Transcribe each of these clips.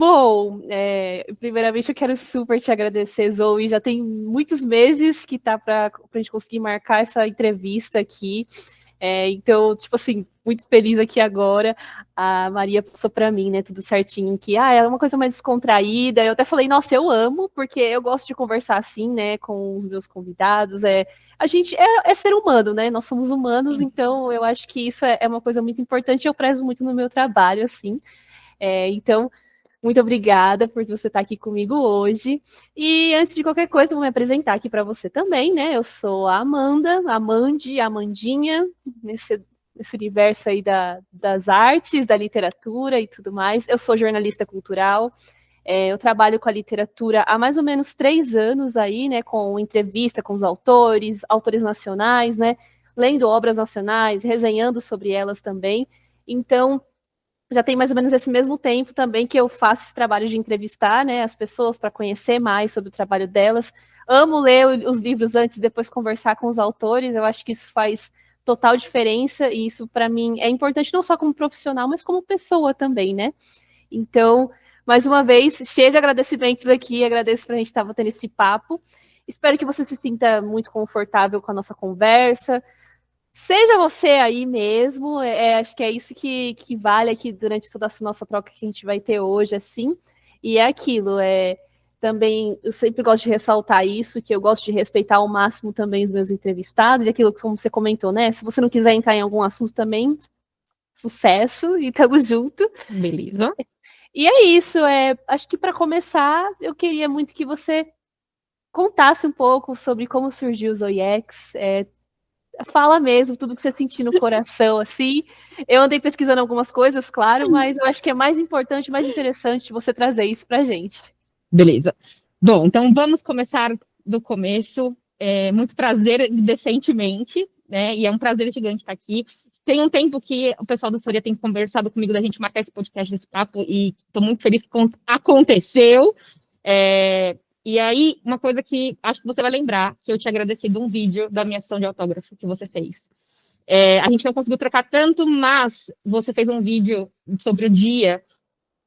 Bom, primeiramente eu quero super te agradecer, Zoe. Já tem muitos meses que tá para a gente conseguir marcar essa entrevista aqui. Então, tipo assim, muito feliz aqui agora. A Maria passou para mim, né, tudo certinho, que é uma coisa mais descontraída. Eu até falei, nossa, eu amo, porque eu gosto de conversar assim, né, com os meus convidados. A gente é ser humano, né? Nós somos humanos, então eu acho que isso é uma coisa muito importante. Eu prezo muito no meu trabalho, assim. Então, muito obrigada por você estar aqui comigo hoje. E antes de qualquer coisa, vou me apresentar aqui para você também, né? Eu sou a Amanda, Amandinha, nesse universo aí das artes, da literatura e tudo mais. Eu sou jornalista cultural. Eu trabalho com a literatura há mais ou menos 3 anos aí, né? Com entrevista com os autores nacionais, né? Lendo obras nacionais, resenhando sobre elas também. Então, já tem mais ou menos esse mesmo tempo também que eu faço esse trabalho de entrevistar, né, as pessoas para conhecer mais sobre o trabalho delas. Amo ler os livros antes e depois conversar com os autores. Eu acho que isso faz total diferença e isso para mim é importante não só como profissional, mas como pessoa também, né? Então, mais uma vez, cheio de agradecimentos aqui, agradeço para a gente estar batendo esse papo. Espero que você se sinta muito confortável com a nossa conversa. Seja você aí mesmo, acho que é isso que vale aqui durante toda essa nossa troca que a gente vai ter hoje, assim. E é aquilo, também eu sempre gosto de ressaltar isso, que eu gosto de respeitar ao máximo também os meus entrevistados, e aquilo que como você comentou, né? Se você não quiser entrar em algum assunto também, sucesso e tamo junto. Beleza. E é isso, acho que para começar, eu queria muito que você contasse um pouco sobre como surgiu o Zoiex, fala mesmo, tudo que você sentir no coração, assim. Eu andei pesquisando algumas coisas, claro, mas eu acho que é mais importante, mais interessante você trazer isso pra gente. Beleza. Bom, então vamos começar do começo. É muito prazer decentemente, né? E é um prazer gigante estar aqui. Tem um tempo que o pessoal da Soria tem conversado comigo da gente marcar esse podcast, esse papo, e estou muito feliz que aconteceu. E aí, uma coisa que acho que você vai lembrar, que eu te agradeci de um vídeo da minha sessão de autógrafo que você fez. A gente não conseguiu trocar tanto, mas você fez um vídeo sobre o dia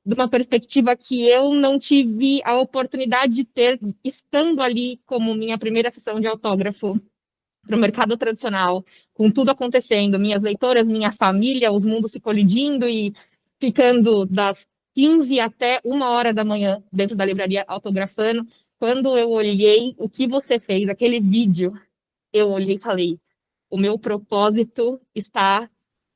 de uma perspectiva que eu não tive a oportunidade de ter estando ali como minha primeira sessão de autógrafo para o mercado tradicional, com tudo acontecendo, minhas leitoras, minha família, os mundos se colidindo e ficando das 15 até 1 hora da manhã dentro da livraria autografando. Quando eu olhei o que você fez, aquele vídeo, eu olhei e falei: o meu propósito está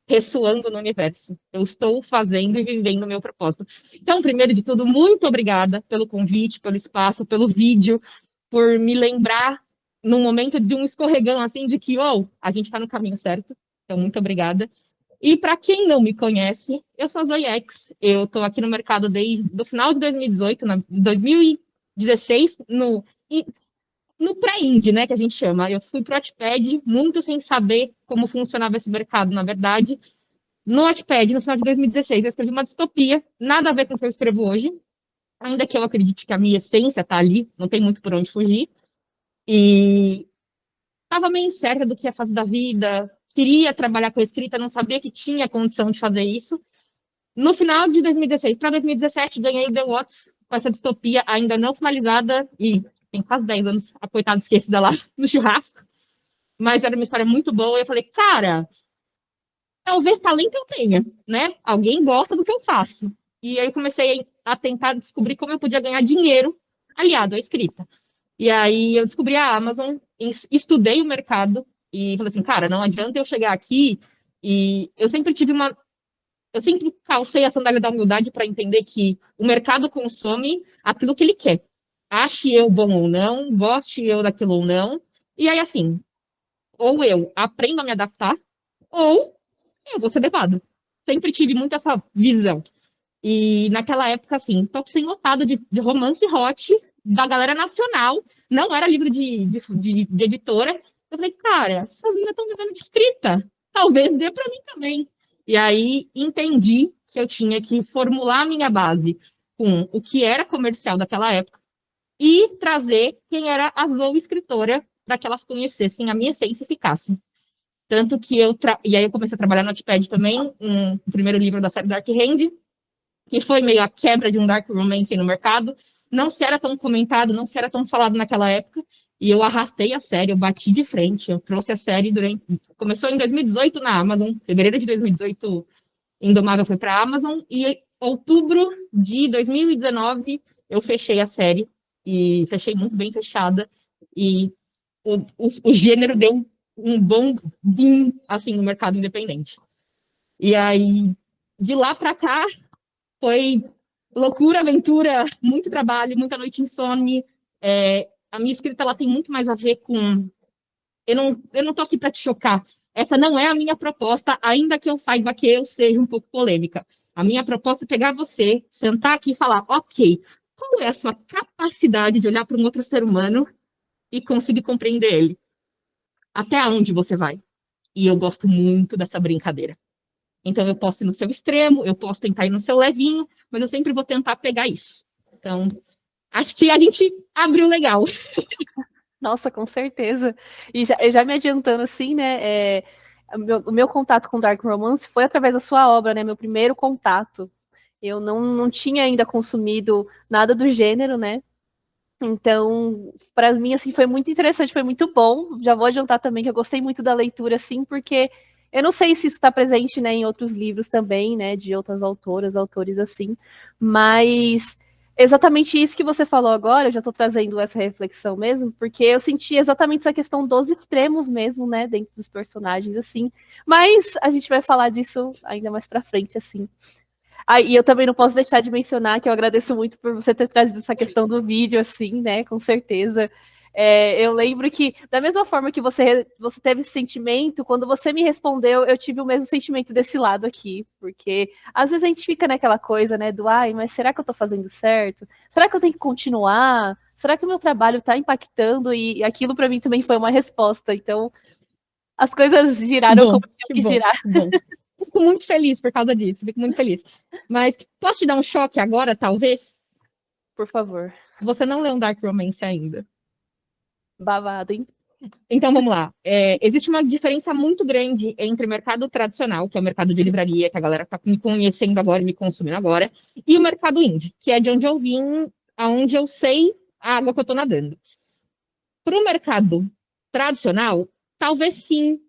ressoando no universo. Eu estou fazendo e vivendo o meu propósito. Então, primeiro de tudo, muito obrigada pelo convite, pelo espaço, pelo vídeo, por me lembrar num momento de um escorregão assim de que, a gente está no caminho certo. Então, muito obrigada. E para quem não me conhece, eu sou a Zoiex. Eu estou aqui no mercado desde o final de 2018, 2016, no pré-indie, né, que a gente chama. Eu fui pro Wattpad muito sem saber como funcionava esse mercado, na verdade. No Wattpad, no final de 2016, eu escrevi uma distopia, nada a ver com o que eu escrevo hoje, ainda que eu acredite que a minha essência está ali, não tem muito por onde fugir. E estava meio incerta do que ia fazer da vida, queria trabalhar com a escrita, não sabia que tinha condição de fazer isso. No final de 2016 para 2017, ganhei The Watts com essa distopia ainda não finalizada, e tem quase 10 anos, a coitada esquecida lá no churrasco, mas era uma história muito boa, e eu falei, cara, talvez talento eu tenha, né? Alguém gosta do que eu faço. E aí eu comecei a tentar descobrir como eu podia ganhar dinheiro aliado à escrita. E aí eu descobri a Amazon, estudei o mercado e falei assim, cara, não adianta eu chegar aqui e eu sempre calcei a sandália da humildade para entender que o mercado consome aquilo que ele quer. Ache eu bom ou não, goste eu daquilo ou não. E aí, assim, ou eu aprendo a me adaptar, ou eu vou ser levado. Sempre tive muito essa visão. E naquela época, assim, top 100 lotado de romance hot da galera nacional, não era livro de editora. Eu falei, cara, essas meninas estão vivendo de escrita, talvez dê para mim também. E aí entendi que eu tinha que formular a minha base com o que era comercial daquela época e trazer quem era a Zoe escritora para que elas conhecessem a minha essência e ficassem. Tanto que e aí eu comecei a trabalhar no Notepad também, o primeiro livro da série Dark Hand, que foi meio a quebra de um dark romance no mercado. Não se era tão comentado, não se era tão falado naquela época, e eu arrastei a série, eu bati de frente, eu trouxe a série durante... Começou em 2018 na Amazon, fevereiro de 2018, Indomável foi para a Amazon, e em outubro de 2019 eu fechei a série, e fechei muito bem fechada, e o gênero deu um bom boom, assim, no mercado independente. E aí, de lá para cá, foi loucura, aventura, muito trabalho, muita noite insone. A minha escrita ela tem muito mais a ver com. Eu não tô aqui para te chocar. Essa não é a minha proposta, ainda que eu saiba que eu seja um pouco polêmica. A minha proposta é pegar você, sentar aqui e falar: ok, qual é a sua capacidade de olhar para um outro ser humano e conseguir compreender ele? Até onde você vai? E eu gosto muito dessa brincadeira. Então, eu posso ir no seu extremo, eu posso tentar ir no seu levinho, mas eu sempre vou tentar pegar isso. Então, acho que a gente abriu legal. Nossa, com certeza. E já me adiantando assim, né? O meu contato com Dark Romance foi através da sua obra, né? Meu primeiro contato. Eu não tinha ainda consumido nada do gênero, né? Então, para mim, assim, foi muito interessante, foi muito bom. Já vou adiantar também que eu gostei muito da leitura, assim, porque eu não sei se isso está presente, né, em outros livros também, né, de outras autoras, autores assim, mas exatamente isso que você falou agora, eu já estou trazendo essa reflexão mesmo, porque eu senti exatamente essa questão dos extremos mesmo, né, dentro dos personagens, assim, mas a gente vai falar disso ainda mais para frente, assim. Ah, e eu também não posso deixar de mencionar que eu agradeço muito por você ter trazido essa questão do vídeo, assim, né? Com certeza. Eu lembro que, da mesma forma que você teve esse sentimento, quando você me respondeu, eu tive o mesmo sentimento desse lado aqui. Porque às vezes a gente fica naquela coisa, né? Do ai, mas será que eu tô fazendo certo? Será que eu tenho que continuar? Será que o meu trabalho tá impactando? E aquilo para mim também foi uma resposta. Então, as coisas giraram como tinham Que que bom, girar. que bom. Fico muito feliz por causa disso, fico muito feliz. Mas posso te dar um choque agora, talvez? Por favor. Você não leu um Dark Romance ainda. Babado, hein? Então vamos lá. Existe uma diferença muito grande entre o mercado tradicional, que é o mercado de livraria, que a galera está me conhecendo agora e me consumindo agora, e o mercado indie, que é de onde eu vim, aonde eu sei a água que eu estou nadando. Para o mercado tradicional, talvez sim,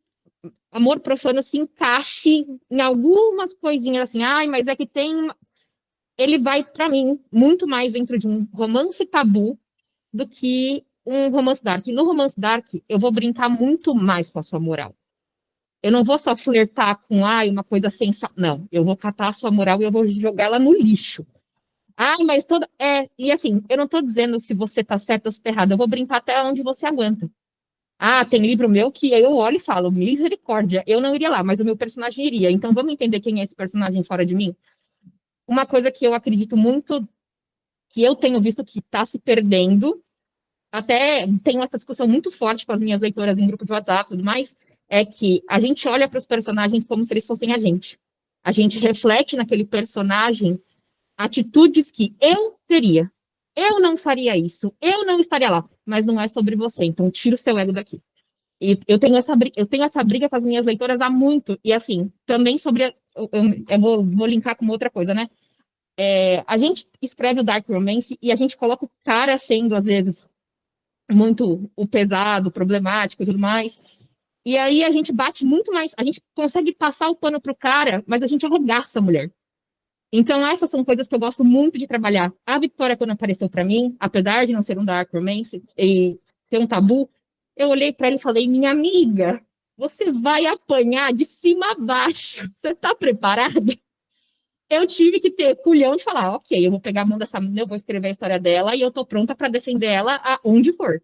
Amor Profano se encaixe em algumas coisinhas assim, ai, mas é que tem. Ele vai, para mim, muito mais dentro de um romance tabu do que um romance dark. No romance dark, eu vou brincar muito mais com a sua moral. Eu não vou só flertar com, uma coisa sensual. Não, eu vou catar a sua moral e eu vou jogar ela no lixo. Mas toda. E assim, eu não tô dizendo se você tá certo ou se tá errado. Eu vou brincar até onde você aguenta. Tem livro meu que eu olho e falo, misericórdia, eu não iria lá, mas o meu personagem iria. Então vamos entender quem é esse personagem fora de mim? Uma coisa que eu acredito muito, que eu tenho visto que está se perdendo, até tenho essa discussão muito forte com as minhas leitoras em grupo de WhatsApp e tudo mais, é que a gente olha para os personagens como se eles fossem a gente. A gente reflete naquele personagem atitudes que eu teria. Eu não faria isso, eu não estaria lá, mas não é sobre você, então tira o seu ego daqui. E eu tenho essa briga com as minhas leitoras há muito, e assim, também sobre. Eu vou linkar com outra coisa, né? A gente escreve o Dark Romance e a gente coloca o cara sendo, às vezes, muito o pesado, problemático e tudo mais. E aí a gente bate muito mais, a gente consegue passar o pano pro cara, mas a gente arregaça a mulher. Então, essas são coisas que eu gosto muito de trabalhar. A Victoria, quando apareceu para mim, apesar de não ser um Dark Romance e ser um tabu, eu olhei para ela e falei: minha amiga, você vai apanhar de cima a baixo. Você está preparada? Eu tive que ter culhão de falar: ok, eu vou pegar a mão dessa menina, eu vou escrever a história dela e eu tô pronta para defender ela aonde for.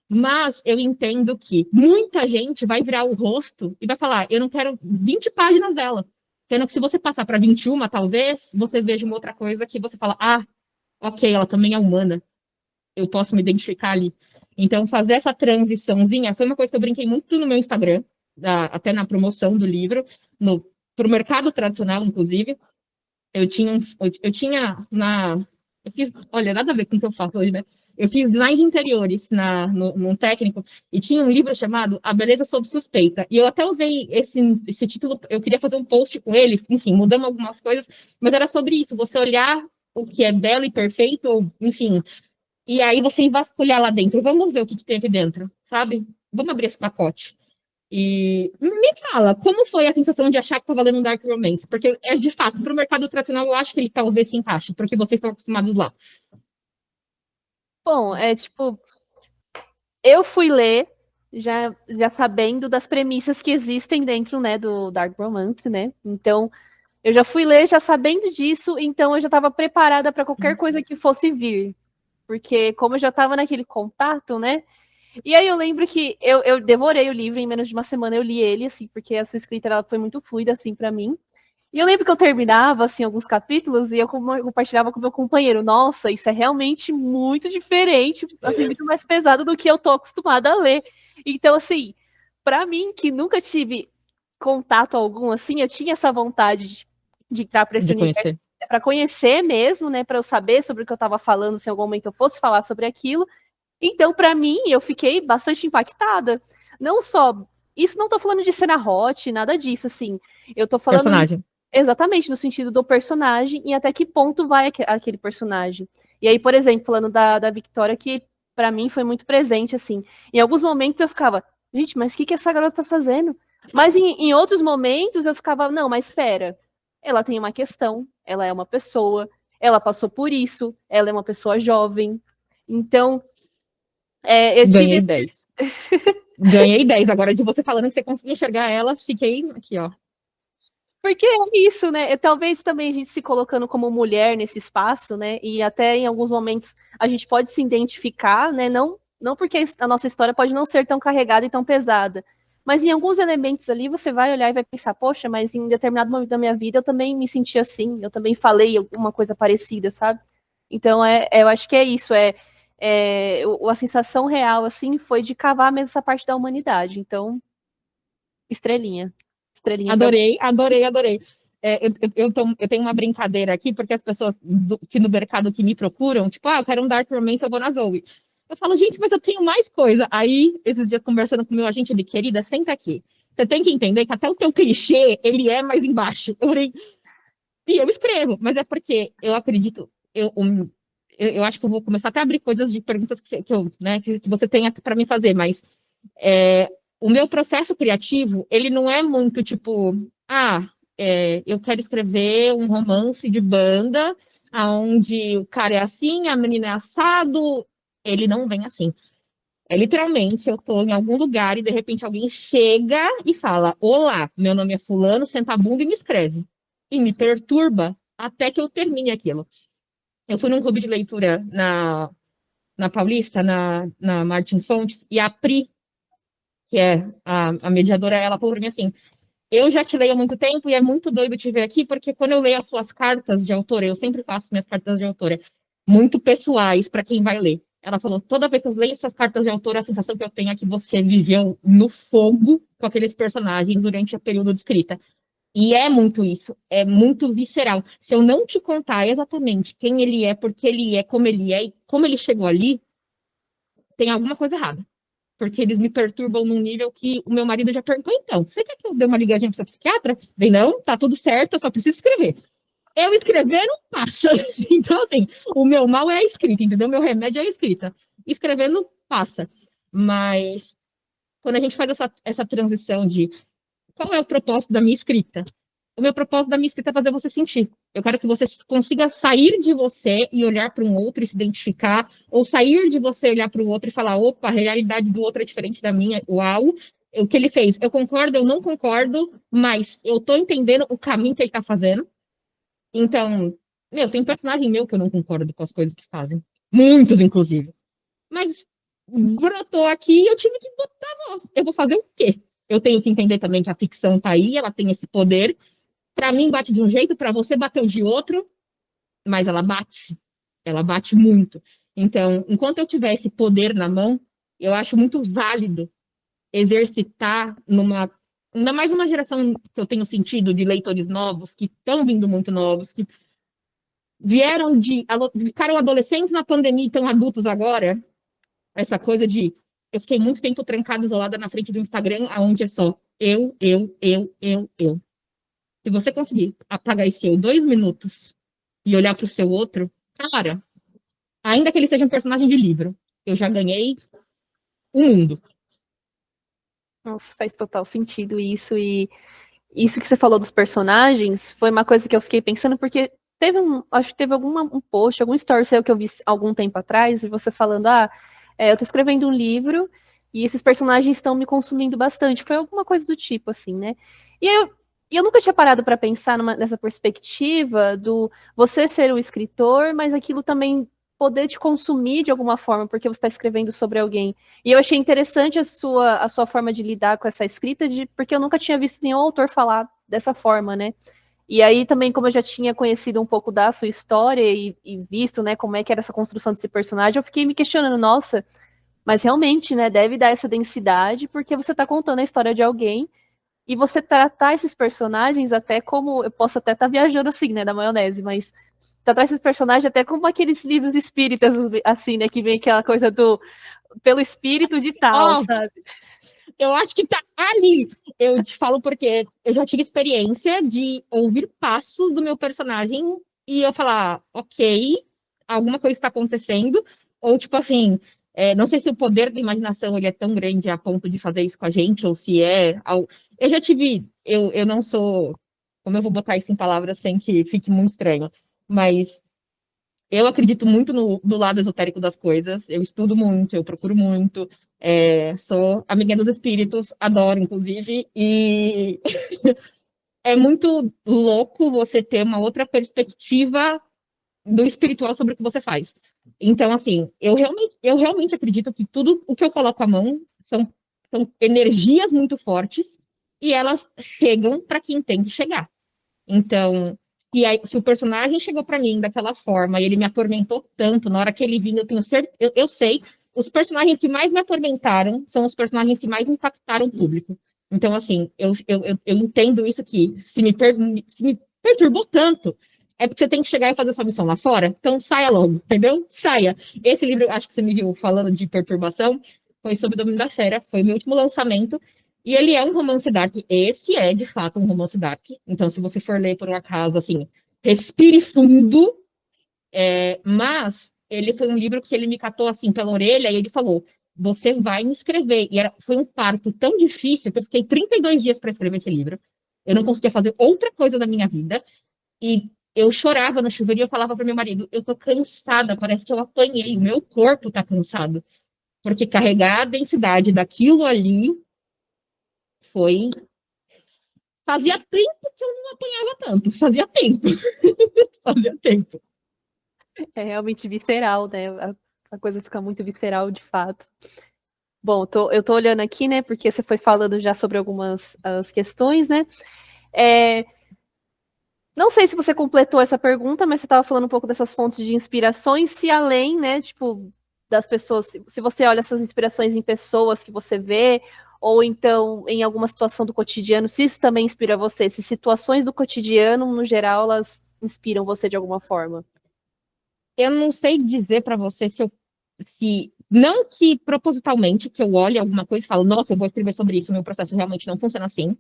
Mas eu entendo que muita gente vai virar o rosto e vai falar: eu não quero 20 páginas dela. Sendo que se você passar para 21, talvez você veja uma outra coisa que você fala: ok, ela também é humana, eu posso me identificar ali. Então, fazer essa transiçãozinha foi uma coisa que eu brinquei muito no meu Instagram, até na promoção do livro, para o mercado tradicional, inclusive. Eu tinha na. Eu fiz, olha, nada a ver com o que eu faço hoje, né? Eu fiz design de interiores num técnico e tinha um livro chamado A Beleza Sob Suspeita. E eu até usei esse título, eu queria fazer um post com ele, enfim, mudamos algumas coisas, mas era sobre isso, você olhar o que é belo e perfeito, ou, enfim, e aí você vasculhar lá dentro. Vamos ver o que tem aqui dentro, sabe? Vamos abrir esse pacote. E me fala, como foi a sensação de achar que estava lendo um Dark Romance? Porque, de fato, para o mercado tradicional, eu acho que ele talvez se encaixe, porque vocês estão acostumados lá. Bom, tipo, eu fui ler já sabendo das premissas que existem dentro, né, do Dark Romance, né? Então, eu já fui ler já sabendo disso, então eu já estava preparada para qualquer coisa que fosse vir. Porque como eu já estava naquele contato, né? E aí eu lembro que eu devorei o livro em menos de uma semana, eu li ele, assim, porque a sua escrita ela foi muito fluida, assim, para mim. E eu lembro que eu terminava, assim, alguns capítulos e eu compartilhava com meu companheiro. Nossa, isso é realmente muito diferente, assim, muito mais pesado do que eu tô acostumada a ler. Então, assim, para mim, que nunca tive contato algum, assim, eu tinha essa vontade de entrar para esse De universo, conhecer. para conhecer mesmo, né, para eu saber sobre o que eu estava falando, se em algum momento eu fosse falar sobre aquilo. Então, para mim, eu fiquei bastante impactada. Não só. Isso não tô falando de cena hot, nada disso, assim. Eu tô falando Personagem. exatamente no sentido do personagem e até que ponto vai aquele personagem. E aí, por exemplo, falando da Victoria, que para mim foi muito presente, assim. Em alguns momentos eu ficava, gente, mas o que essa garota tá fazendo? Mas em outros momentos eu ficava, não, mas espera. Ela tem uma questão, ela é uma pessoa, ela passou por isso, ela é uma pessoa jovem. Então, eu Ganhei tive. 10. Ganhei 10. Agora, de você falando que você conseguiu enxergar ela, fiquei aqui, ó. Porque é isso, né? Talvez também a gente se colocando como mulher nesse espaço, né? E até em alguns momentos a gente pode se identificar, né? Não porque a nossa história pode não ser tão carregada e tão pesada. Mas em alguns elementos ali você vai olhar e vai pensar, poxa, mas em determinado momento da minha vida eu também me senti assim, eu também falei alguma coisa parecida, sabe? Então eu acho que é isso, a sensação real, assim, foi de cavar mesmo essa parte da humanidade. Então, estrelinha. Estrelinha pra você. Adorei, adorei, adorei. Eu tenho uma brincadeira aqui, porque as pessoas que no mercado que me procuram, tipo, eu quero um Dark Romance, eu vou na Zoe. Eu falo, gente, mas eu tenho mais coisa. Aí, esses dias, conversando com o meu agente, ele, querida, senta aqui. Você tem que entender que até o teu clichê, ele é mais embaixo. E eu escrevo, mas é porque eu acredito, eu acho que eu vou começar até a abrir coisas de perguntas que você tenha para me fazer, mas é, o meu processo criativo, ele não é muito tipo, eu quero escrever um romance de banda, onde o cara é assim, a menina é assado, ele não vem assim. É literalmente, eu estou em algum lugar e de repente alguém chega e fala: Olá, meu nome é Fulano, senta a bunda e me escreve. E me perturba até que eu termine aquilo. Eu fui num clube de leitura na Paulista, na Martins Fontes, e a Pri, que é a mediadora, ela falou para mim assim: Eu já te leio há muito tempo e é muito doido te ver aqui, porque quando eu leio as suas cartas de autora, eu sempre faço minhas cartas de autora muito pessoais para quem vai ler. Ela falou: toda vez que eu leio suas cartas de autora, a sensação que eu tenho é que você viveu no fogo com aqueles personagens durante o período de escrita. E é muito isso, é muito visceral. Se eu não te contar exatamente quem ele é, porque ele é e como ele chegou ali, tem alguma coisa errada. Porque eles me perturbam num nível que o meu marido já perguntou, então, você quer que eu dê uma ligadinha pro seu psiquiatra? Bem, não, tá tudo certo, eu só preciso escrever. Eu escrever não passa. Então, assim, o meu mal é a escrita, entendeu? O meu remédio é a escrita. Escrever não passa. Mas quando a gente faz essa transição de qual é o propósito da minha escrita? O meu propósito da minha escrita é fazer você sentir. Eu quero que você consiga sair de você e olhar para um outro e se identificar, ou sair de você e olhar para o outro e falar: opa, a realidade do outro é diferente da minha, uau. O que ele fez, eu concordo, eu não concordo, mas eu estou entendendo o caminho que ele está fazendo. Então, tem personagem meu que eu não concordo com as coisas que fazem. Muitos, inclusive. Mas brotou aqui e eu tive que botar a voz. Eu vou fazer o quê? Eu tenho que entender também que a ficção tá aí, ela tem esse poder. Para mim bate de um jeito, para você bateu de outro, mas ela bate. Ela bate muito. Então, enquanto eu tiver esse poder na mão, eu acho muito válido exercitar ainda mais numa geração que eu tenho sentido de leitores novos, que estão vindo muito novos, que ficaram adolescentes na pandemia e estão adultos agora. Essa coisa de eu fiquei muito tempo trancada, isolada na frente do Instagram, aonde é só eu. Se você conseguir apagar esse eu 2 minutos e olhar para o seu outro, cara, ainda que ele seja um personagem de livro, eu já ganhei o mundo. Nossa, faz total sentido isso. E isso que você falou dos personagens foi uma coisa que eu fiquei pensando, porque acho que teve um post, algum story seu que eu vi algum tempo atrás, e você falando, eu tô escrevendo um livro e esses personagens estão me consumindo bastante. Foi alguma coisa do tipo, assim, né? E eu nunca tinha parado para pensar nessa perspectiva do você ser o escritor, mas aquilo também poder te consumir de alguma forma, porque você está escrevendo sobre alguém. E eu achei interessante a sua forma de lidar com essa escrita, porque eu nunca tinha visto nenhum autor falar dessa forma, né? E aí também, como eu já tinha conhecido um pouco da sua história e visto, né, como é que era essa construção desse personagem, eu fiquei me questionando, nossa, mas realmente, né, deve dar essa densidade, porque você está contando a história de alguém e você tratar esses personagens até como, eu posso até estar viajando assim, né, da maionese, mas tratar esses personagens até como aqueles livros espíritas, assim, né, que vem aquela coisa do pelo espírito de tal, Oh, sabe? eu acho que tá ali. Eu te falo porque eu já tive experiência de ouvir passos do meu personagem e eu falar, ok, alguma coisa está acontecendo, ou tipo assim, não sei se o poder da imaginação ele é tão grande a ponto de fazer isso com a gente, ou se é. Eu já tive, eu não sou, como eu vou botar isso em palavras sem que fique muito estranho, mas eu acredito muito no lado esotérico das coisas, eu estudo muito, eu procuro muito, sou amiga dos espíritos, adoro, inclusive, e é muito louco você ter uma outra perspectiva do espiritual sobre o que você faz. Então, assim, eu realmente acredito que tudo o que eu coloco à mão são energias muito fortes e elas chegam para quem tem que chegar. Então, e aí, se o personagem chegou para mim daquela forma e ele me atormentou tanto, na hora que ele vinha, eu tenho certeza, eu sei, os personagens que mais me atormentaram são os personagens que mais impactaram o público. Então, assim, eu entendo isso aqui. Se me perturbou tanto, é porque você tem que chegar e fazer sua missão lá fora. Então, saia logo, entendeu? Saia. Esse livro, acho que você me viu falando de perturbação, foi sobre o Domínio da Fera, foi o meu último lançamento. E ele é um romance dark. Esse é, de fato, um romance dark. Então, se você for ler por um acaso, assim, respire fundo. Mas ele foi um livro que ele me catou, assim, pela orelha e ele falou, você vai me escrever. E foi um parto tão difícil que eu fiquei 32 dias para escrever esse livro. Eu não conseguia fazer outra coisa da minha vida. E eu chorava no chuveiro e eu falava para meu marido, eu tô cansada, parece que eu apanhei, o meu corpo tá cansado. Porque carregar a densidade daquilo ali foi. Fazia tempo que eu não apanhava tanto. Fazia tempo. Fazia tempo. É realmente visceral, né? A coisa fica muito visceral, de fato. Bom, eu tô olhando aqui, né? Porque você foi falando já sobre algumas as questões, né? É, não sei se você completou essa pergunta, mas você estava falando um pouco dessas fontes de inspirações, se além, né, tipo, das pessoas, se você olha essas inspirações em pessoas que você vê, ou então em alguma situação do cotidiano, se isso também inspira você, se situações do cotidiano, no geral, elas inspiram você de alguma forma. Eu não sei dizer para você se não que propositalmente que eu olhe alguma coisa e falo, nossa, eu vou escrever sobre isso, meu processo realmente não funciona assim.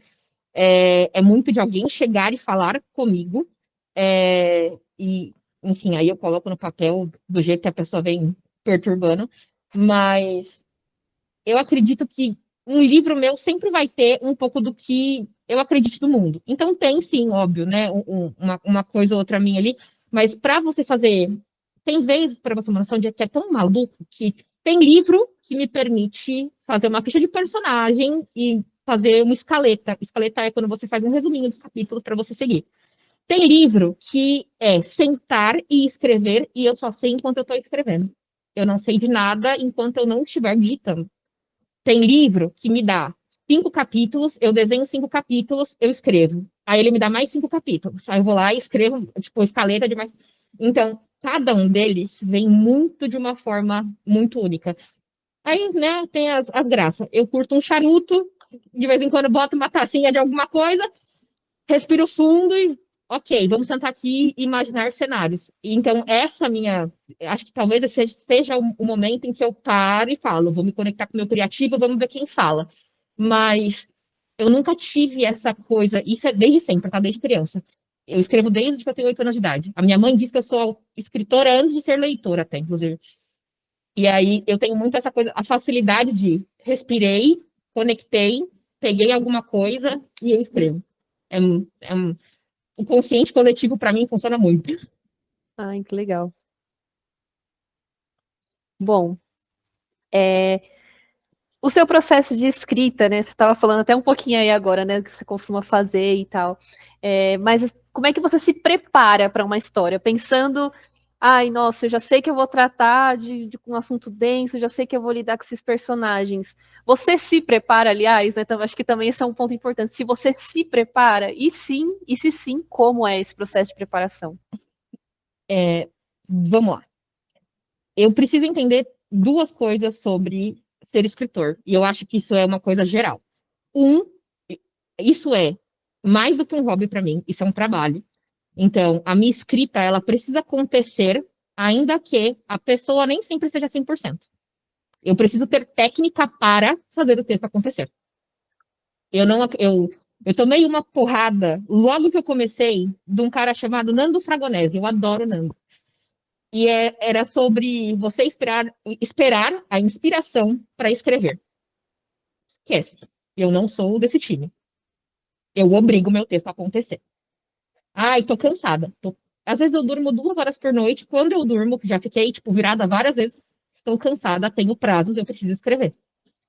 É muito de alguém chegar e falar comigo, e, enfim, aí eu coloco no papel do jeito que a pessoa vem perturbando, mas eu acredito que um livro meu sempre vai ter um pouco do que eu acredito do mundo. Então tem sim, óbvio, né? Uma coisa ou outra minha ali, mas para você fazer. Tem vezes, para você ter uma noção de que é tão maluco que tem livro que me permite fazer uma ficha de personagem e fazer uma escaleta. Escaleta é quando você faz um resuminho dos capítulos para você seguir. Tem livro que é sentar e escrever e eu só sei enquanto eu estou escrevendo. Eu não sei de nada enquanto eu não estiver digitando. Tem livro que me dá 5 capítulos, eu desenho 5 capítulos, eu escrevo. Aí ele me dá mais 5 capítulos. Aí eu vou lá e escrevo, tipo, escaleta de mais. Então, cada um deles vem muito de uma forma muito única. Aí, né, tem as graças. Eu curto um charuto, de vez em quando boto uma tacinha de alguma coisa, respiro fundo e ok, vamos sentar aqui e imaginar cenários. Então, acho que talvez esse seja o momento em que eu paro e falo, vou me conectar com o meu criativo, vamos ver quem fala. Mas eu nunca tive essa coisa, isso é desde sempre, tá? Desde criança. Eu escrevo desde que eu tenho 8 anos de idade. A minha mãe diz que eu sou escritora antes de ser leitora, até, inclusive. E aí eu tenho muito essa coisa, a facilidade de respirei, conectei, peguei alguma coisa e eu escrevo. É, o consciente coletivo, para mim, funciona muito. Ai, que legal. Bom, é, o seu processo de escrita, né? Você estava falando até um pouquinho aí agora, né? Que você costuma fazer e tal. Mas como é que você se prepara para uma história? Pensando, ai, nossa, eu já sei que eu vou tratar de um assunto denso, já sei que eu vou lidar com esses personagens. Você se prepara, aliás, né? Então, acho que também esse é um ponto importante. Se você se prepara, e se sim, como é esse processo de preparação? Vamos lá. Eu preciso entender duas coisas sobre ser escritor, e eu acho que isso é uma coisa geral. Um, isso é mais do que um hobby para mim, isso é um trabalho. Então, a minha escrita, ela precisa acontecer, ainda que a pessoa nem sempre seja 100%. Eu preciso ter técnica para fazer o texto acontecer. Eu não, eu tomei uma porrada logo que eu comecei de um cara chamado Nando Fragonese. Eu adoro o Nando. E era sobre você esperar a inspiração para escrever. Esquece. Eu não sou desse time. Eu obrigo o meu texto a acontecer. Ai, tô cansada. Às vezes eu durmo 2 horas por noite. Quando eu durmo, já fiquei, tipo, virada várias vezes. Estou cansada, tenho prazos, eu preciso escrever.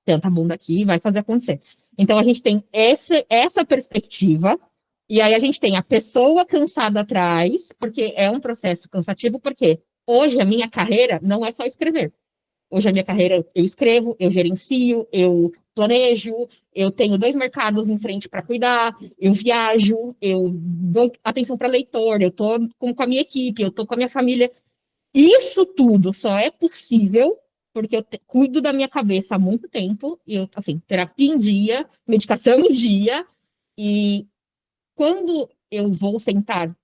Senta a bunda aqui e vai fazer acontecer. Então a gente tem essa perspectiva, e aí a gente tem a pessoa cansada atrás, porque é um processo cansativo, porque hoje a minha carreira não é só escrever. Hoje a minha carreira, eu escrevo, eu gerencio, eu planejo, eu tenho 2 mercados em frente para cuidar, eu viajo, eu dou atenção para leitor, eu estou com a minha equipe, eu estou com a minha família. Isso tudo só é possível porque eu cuido da minha cabeça há muito tempo, e eu, assim, terapia em dia, medicação em dia, e quando eu vou sentar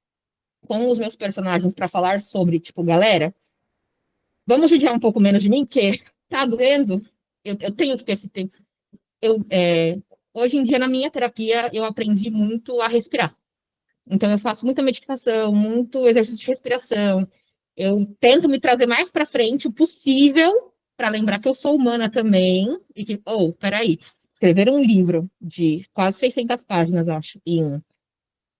com os meus personagens para falar sobre, tipo, galera, vamos judiar um pouco menos de mim, porque tá doendo, eu tenho que ter esse tempo. Hoje em dia, na minha terapia, eu aprendi muito a respirar. Então, eu faço muita meditação, muito exercício de respiração. Eu tento me trazer mais para frente o possível para lembrar que eu sou humana também e que, peraí, escrever um livro de quase 600 páginas, acho, em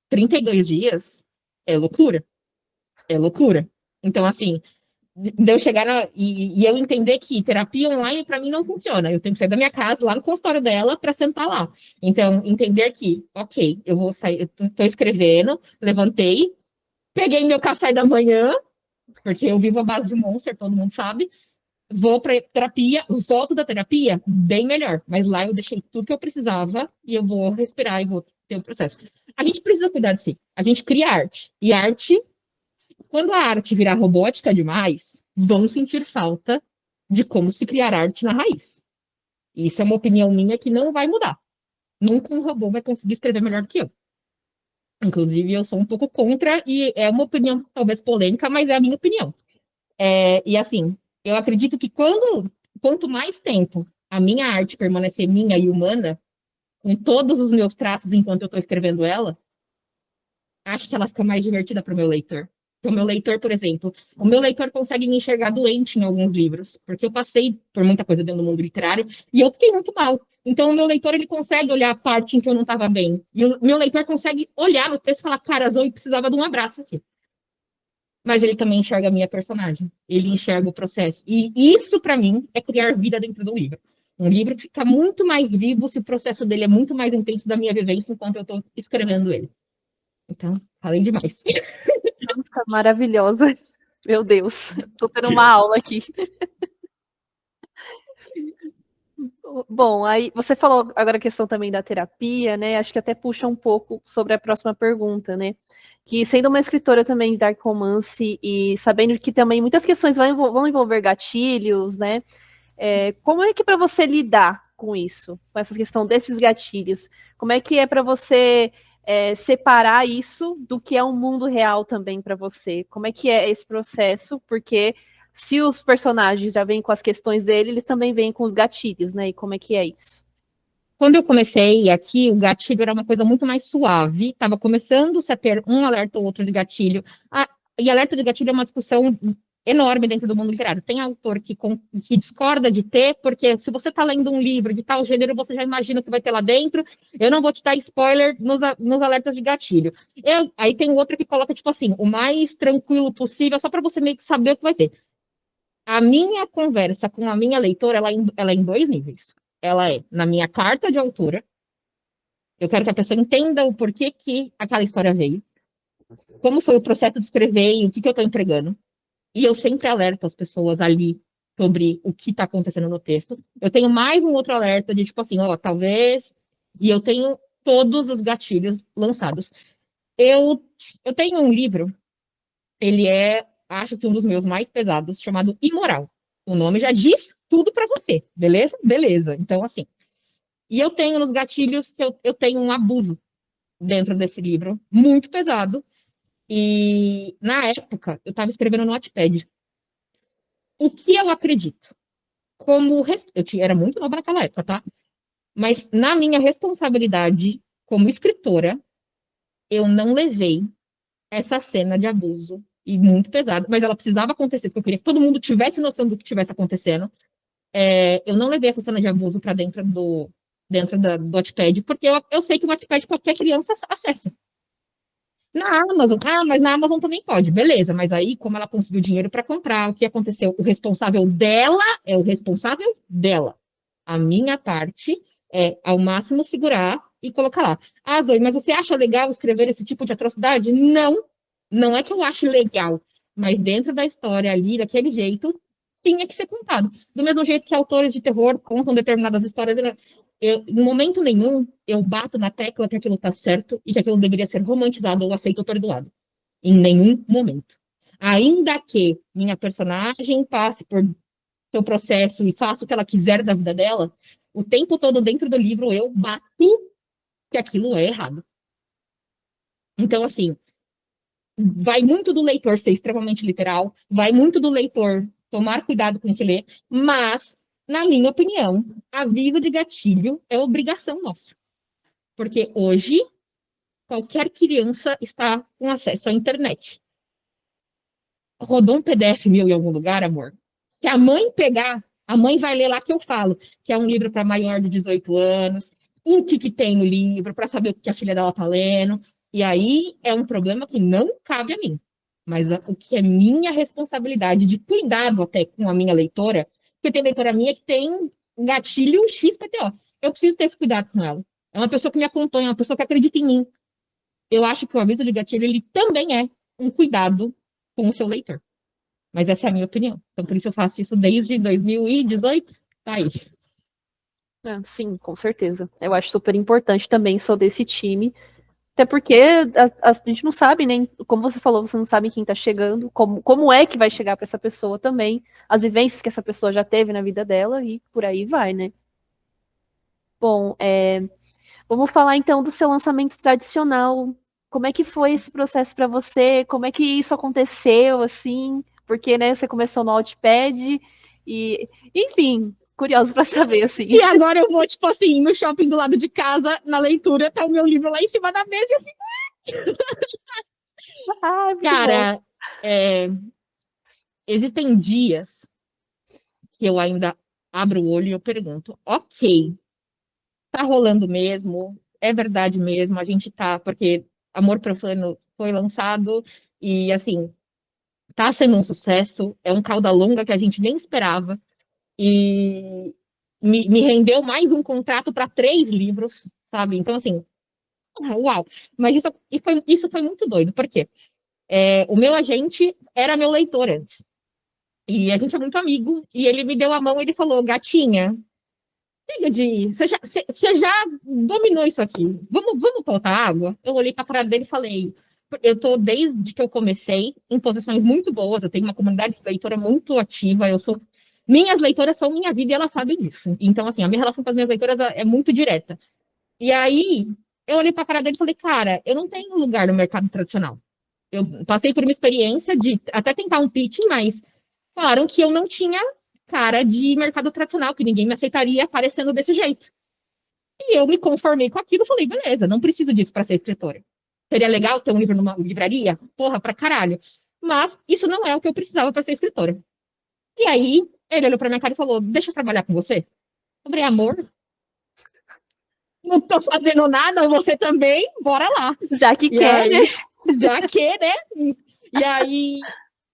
32 dias é loucura. É loucura. Então, assim, de eu chegar e eu entender que terapia online para mim não funciona. Eu tenho que sair da minha casa, lá no consultório dela, para sentar lá. Então, entender que, ok, eu vou sair, eu estou escrevendo, levantei, peguei meu café da manhã, porque eu vivo à base de Monster, todo mundo sabe. Vou para terapia, volto da terapia, bem melhor. Mas lá eu deixei tudo que eu precisava e eu vou respirar e vou ter o processo. A gente precisa cuidar de si. A gente cria arte. E arte, quando a arte virar robótica demais, vão sentir falta de como se criar arte na raiz. Isso é uma opinião minha que não vai mudar. Nunca um robô vai conseguir escrever melhor do que eu. Inclusive, eu sou um pouco contra, e é uma opinião talvez polêmica, mas é a minha opinião. E assim, eu acredito que quanto mais tempo a minha arte permanecer minha e humana, com todos os meus traços enquanto eu estou escrevendo ela, acho que ela fica mais divertida para o meu leitor. O meu leitor, por exemplo, o meu leitor consegue me enxergar doente em alguns livros, porque eu passei por muita coisa dentro do mundo literário e eu fiquei muito mal. Então, o meu leitor ele consegue olhar a parte em que eu não estava bem. E o meu leitor consegue olhar no texto e falar: cara, a Zoe precisava de um abraço aqui. Mas ele também enxerga a minha personagem. Ele enxerga o processo. E isso, para mim, é criar vida dentro do livro. Um livro fica muito mais vivo se o processo dele é muito mais intenso da minha vivência enquanto eu estou escrevendo ele. Então, falei demais. Nossa, maravilhosa. Meu Deus, tô tendo uma aula aqui. Bom, aí você falou agora a questão também da terapia, né? Acho que até puxa um pouco sobre a próxima pergunta, né? Que sendo uma escritora também de dark romance e sabendo que também muitas questões vão envolver gatilhos, né? Como é que é para você lidar com isso, com essa questão desses gatilhos? Como é que é para você separar isso do que é um mundo real também para você? Como é que é esse processo? Porque se os personagens já vêm com as questões dele, eles também vêm com os gatilhos, né? E como é que é isso? Quando eu comecei aqui, o gatilho era uma coisa muito mais suave, estava começando-se a ter um alerta ou outro de gatilho. E alerta de gatilho é uma discussão enorme dentro do mundo literário. Tem autor que discorda de ter, porque se você está lendo um livro de tal gênero, você já imagina o que vai ter lá dentro. Eu não vou te dar spoiler nos alertas de gatilho. Aí tem outro que coloca, tipo assim, o mais tranquilo possível, só para você meio que saber o que vai ter. A minha conversa com a minha leitora, ela é em dois níveis. Ela é na minha carta de autora. Eu quero que a pessoa entenda o porquê que aquela história veio, como foi o processo de escrever e o que eu estou entregando. E eu sempre alerto as pessoas ali sobre o que está acontecendo no texto. Eu tenho mais um outro alerta de tipo assim, ó, talvez. E eu tenho todos os gatilhos lançados. Eu tenho um livro, ele é, acho que um dos meus mais pesados, chamado Imoral. O nome já diz tudo para você, beleza? Beleza. Então, assim. E eu tenho nos gatilhos que eu tenho um abuso dentro desse livro, muito pesado. E na época, eu estava escrevendo no Wattpad. O que eu acredito? Era muito nova naquela época, tá? Mas na minha responsabilidade como escritora, eu não levei essa cena de abuso e muito pesado, mas ela precisava acontecer, porque eu queria que todo mundo tivesse noção do que estivesse acontecendo. Eu não levei essa cena de abuso para do Wattpad, porque eu sei que o Wattpad qualquer criança acessa. Na Amazon, mas na Amazon também pode, beleza, mas aí, como ela conseguiu dinheiro para comprar, o que aconteceu? O responsável dela é o responsável dela. A minha parte é, ao máximo, segurar e colocar lá. Ah, Zoe, mas você acha legal escrever esse tipo de atrocidade? Não, não é que eu ache legal, mas dentro da história ali, daquele jeito, tinha que ser contado. Do mesmo jeito que autores de terror contam determinadas histórias, em momento nenhum eu bato na tecla que aquilo está certo e que aquilo deveria ser romantizado ou aceito ou perdoado. Em nenhum momento. Ainda que minha personagem passe por seu processo e faça o que ela quiser da vida dela, o tempo todo dentro do livro eu bato que aquilo é errado. Então, assim, vai muito do leitor ser extremamente literal, vai muito do leitor tomar cuidado com o que lê, mas, na minha opinião, aviso de gatilho é obrigação nossa. Porque hoje, qualquer criança está com acesso à internet. Rodou um PDF meu em algum lugar, amor, que a mãe pegar, a mãe vai ler lá que eu falo, que é um livro para maior de 18 anos, o que tem no livro, para saber o que a filha dela está lendo. E aí é um problema que não cabe a mim. Mas o que é minha responsabilidade de cuidado até com a minha leitora, porque tem leitora minha que tem um gatilho XPTO. Eu preciso ter esse cuidado com ela. É uma pessoa que me acompanha, uma pessoa que acredita em mim. Eu acho que o aviso de gatilho ele também é um cuidado com o seu leitor. Mas essa é a minha opinião. Então, por isso eu faço isso desde 2018. Tá aí. Sim, com certeza. Eu acho super importante também, sou desse time. Até porque a gente não sabe, nem, como você falou, você não sabe quem tá chegando, como é que vai chegar para essa pessoa também, as vivências que essa pessoa já teve na vida dela e por aí vai, né? Bom, vamos falar então do seu lançamento tradicional. Como é que foi esse processo para você? Como é que isso aconteceu, assim? Porque, né, você começou no Wattpad e, enfim, curioso para saber, assim. E agora eu vou, tipo assim, no shopping do lado de casa, na leitura, tá o meu livro lá em cima da mesa e eu fico... Ah, muito bom. Cara, existem dias que eu ainda abro o olho e eu pergunto, ok, tá rolando mesmo? É verdade mesmo? A gente tá, porque Amor Profano foi lançado e, assim, tá sendo um sucesso, é um cauda longa que a gente nem esperava e me rendeu mais um contrato para 3 livros, sabe? Então, assim, uau! Mas isso foi muito doido, por quê? O meu agente era meu leitor antes. E a gente é muito amigo, e ele me deu a mão e ele falou, gatinha, chega de. Você já dominou isso aqui. Vamos pautar água? Eu olhei para a cara dele e falei. Eu estou, desde que eu comecei, em posições muito boas. Eu tenho uma comunidade de leitora muito ativa. Minhas leitoras são minha vida e elas sabem disso. Então, assim, a minha relação com as minhas leitoras é muito direta. E aí, eu olhei pra cara dele e falei, cara, eu não tenho lugar no mercado tradicional. Eu passei por uma experiência de até tentar um pitching, mas falaram que eu não tinha cara de mercado tradicional, que ninguém me aceitaria aparecendo desse jeito. E eu me conformei com aquilo e falei, beleza, não preciso disso para ser escritora. Seria legal ter um livro numa livraria? Porra, pra caralho. Mas isso não é o que eu precisava para ser escritora. E aí, ele olhou pra minha cara e falou, deixa eu trabalhar com você. Eu falei, amor, não tô fazendo nada, você também, bora lá. Já que E quer, né? aí, já que, né? E aí,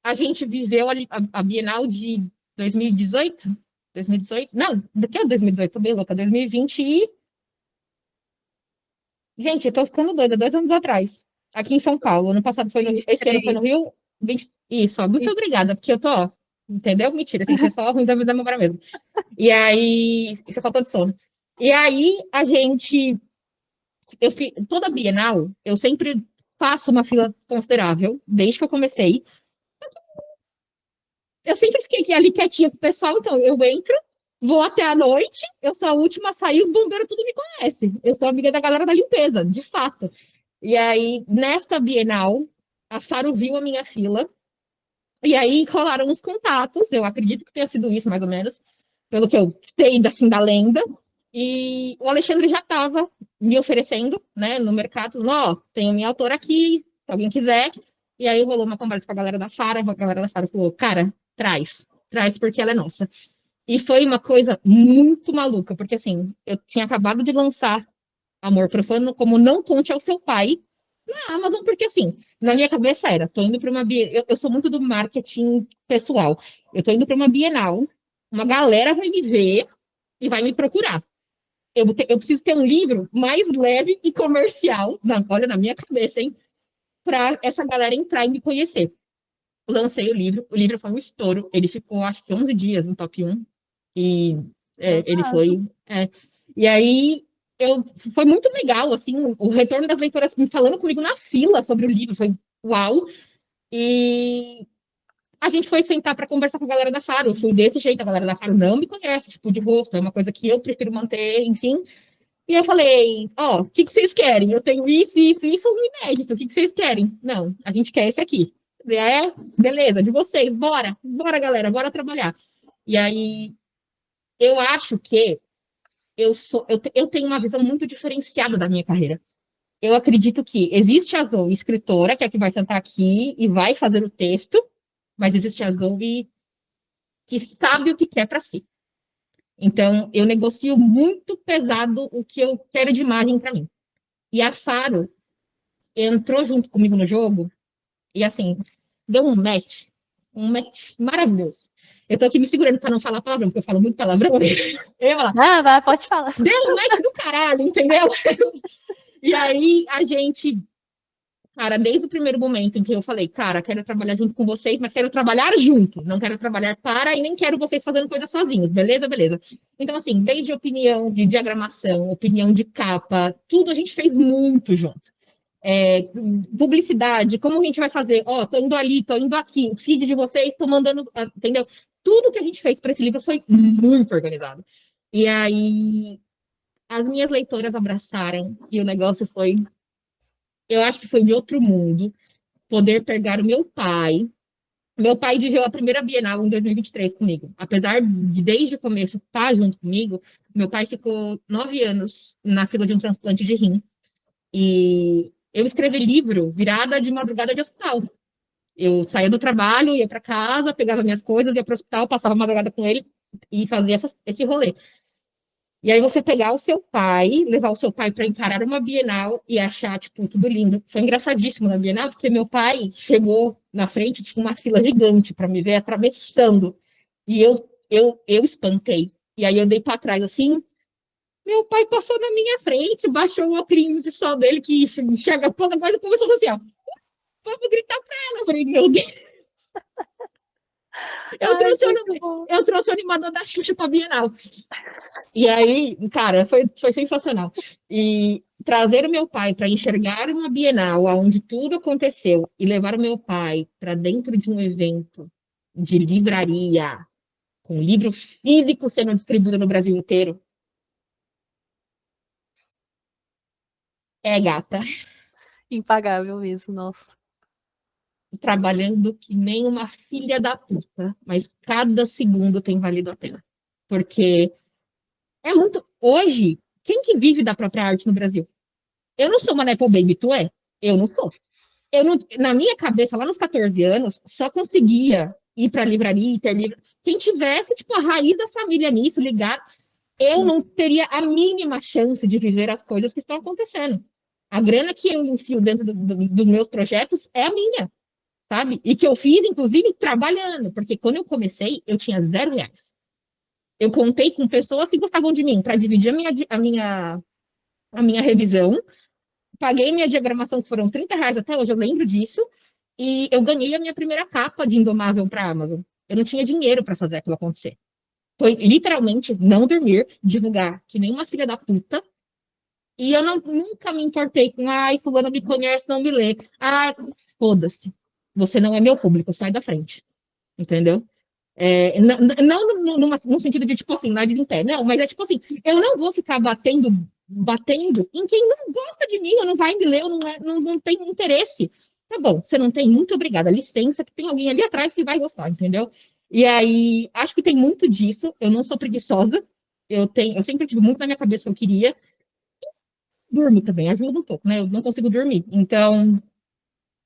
a gente viveu a Bienal de 2018? 2018? Não, do que é 2018? Tô bem louca. 2020 e... Gente, eu tô ficando doida, 2 anos atrás. Aqui em São Paulo. Ano passado foi no Rio. Esse ano foi no 23. Rio. Isso, ó, muito Isso. obrigada, porque eu tô, ó, entendeu? Mentira, assim, você é só ruim da memória mesmo. E aí, isso faltou de sono. E aí, toda Bienal, eu sempre faço uma fila considerável, desde que eu comecei. Eu sempre fiquei aqui, ali quietinha com o pessoal, então eu entro, vou até a noite, eu sou a última a sair, os bombeiros tudo me conhecem. Eu sou amiga da galera da limpeza, de fato. E aí, nesta Bienal, a Faro viu a minha fila, e aí rolaram uns contatos, eu acredito que tenha sido isso, mais ou menos, pelo que eu sei assim, da lenda. E o Alexandre já estava me oferecendo, né, no mercado, ó, tenho minha autora aqui, se alguém quiser. E aí rolou uma conversa com a galera da Fara falou, cara, traz porque ela é nossa. E foi uma coisa muito maluca, porque assim, eu tinha acabado de lançar Amor Profano como Não Conte ao Seu Pai na Amazon, porque assim, na minha cabeça era, tô indo para uma eu sou muito do marketing pessoal. Eu tô indo para uma Bienal, uma galera vai me ver e vai me procurar. Eu preciso ter um livro mais leve e comercial, olha, na minha cabeça, hein? Para essa galera entrar e me conhecer. Lancei o livro foi um estouro, ele ficou acho que 11 dias no top 1, e ele Babado. foi. E aí eu, foi muito legal, assim, o retorno das leitoras me falando comigo na fila sobre o livro, foi uau. E a gente foi sentar para conversar com a galera da Faro. Eu fui desse jeito, a galera da Faro não me conhece, tipo, de rosto, é uma coisa que eu prefiro manter, enfim. E eu falei, ó, o que vocês querem? Eu tenho isso, um inédito. O que vocês querem? Não, a gente quer esse aqui. Beleza, de vocês, bora, galera, bora trabalhar. E aí, eu acho que eu tenho uma visão muito diferenciada da minha carreira. Eu acredito que existe a Zoe escritora, que é a que vai sentar aqui e vai fazer o texto, mas existe a Zoe que sabe o que quer para si. Então, eu negocio muito pesado o que eu quero de imagem para mim. E a Faro entrou junto comigo no jogo e, assim, deu um match maravilhoso. Eu tô aqui me segurando para não falar palavrão, porque eu falo muito palavrão. Eu ia falar, Ah, vai, pode falar. deu um match do caralho, entendeu? E aí a gente, cara, desde o primeiro momento em que eu falei, cara, quero trabalhar junto com vocês, mas quero trabalhar junto, não quero trabalhar para e nem quero vocês fazendo coisas sozinhos, beleza? Beleza. Então, assim, desde opinião de diagramação, opinião de capa, tudo a gente fez muito junto. Publicidade, como a gente vai fazer? Ó, tô indo ali, tô indo aqui, o feed de vocês, tô mandando, entendeu? Tudo que a gente fez para esse livro foi muito organizado. E aí, as minhas leitoras abraçaram e o negócio foi, eu acho que foi de outro mundo, poder pegar o meu pai. Meu pai viveu a primeira Bienal em 2023 comigo. Apesar de, desde o começo, estar junto comigo, meu pai ficou 9 anos na fila de um transplante de rim. E eu escrevi livro virada de madrugada de hospital. Eu saía do trabalho, ia para casa, pegava minhas coisas, ia para o hospital, passava a madrugada com ele e fazia esse rolê. E aí você pegar o seu pai, levar o seu pai para encarar uma Bienal e achar, tipo, tudo lindo. Foi engraçadíssimo na Bienal, porque meu pai chegou na frente, tinha uma fila gigante para me ver atravessando. E eu espantei. E aí eu dei para trás assim, meu pai passou na minha frente, baixou o óculos de sol dele, que enxerga toda coisa, e começou a fazer assim, ó, vamos gritar para ela. Eu falei, meu Deus, eu Ai, trouxe, muito bom. eu trouxe o animador da Xuxa para Bienal. E aí, cara, foi sensacional. E trazer o meu pai para enxergar uma Bienal onde tudo aconteceu e levar o meu pai para dentro de um evento de livraria, com livro físico sendo distribuído no Brasil inteiro, É, gata, Impagável mesmo, nossa. trabalhando que nem uma filha da puta, mas cada segundo tem valido a pena. Porque é muito. Hoje, quem que vive da própria arte no Brasil? Eu não sou uma Nepo Baby, tu é? Eu não sou. Eu não, na minha cabeça, lá nos 14 anos, só conseguia ir para a livraria e ter livro. Quem tivesse, tipo, a raiz da família nisso, ligado, eu Sim. não teria a mínima chance de viver as coisas que estão acontecendo. A grana que eu enfio dentro dos meus projetos é a minha, sabe? E que eu fiz, inclusive, trabalhando, porque quando eu comecei, eu tinha R$ 0. Eu contei com pessoas que gostavam de mim para dividir a minha revisão, paguei minha diagramação, que foram R$ 30 até hoje, eu lembro disso, e eu ganhei a minha primeira capa de Indomável para a Amazon. Eu não tinha dinheiro para fazer aquilo acontecer. Foi literalmente não dormir, divulgar que nem uma filha da puta. E eu não, nunca me importei com, ai, fulano me conhece, não me lê. Ah, foda-se. Você não é meu público, sai da frente. Entendeu? Não no sentido de, tipo assim, nariz em pé, não, mas é tipo assim, eu não vou ficar batendo em quem não gosta de mim, ou não vai me ler, ou não tem interesse. Tá bom, você não tem, muito obrigada, licença, que tem alguém ali atrás que vai gostar, entendeu? E aí, acho que tem muito disso, eu não sou preguiçosa, eu sempre tive muito na minha cabeça o que eu queria, durmo também, ajuda um pouco, né? Eu não consigo dormir, então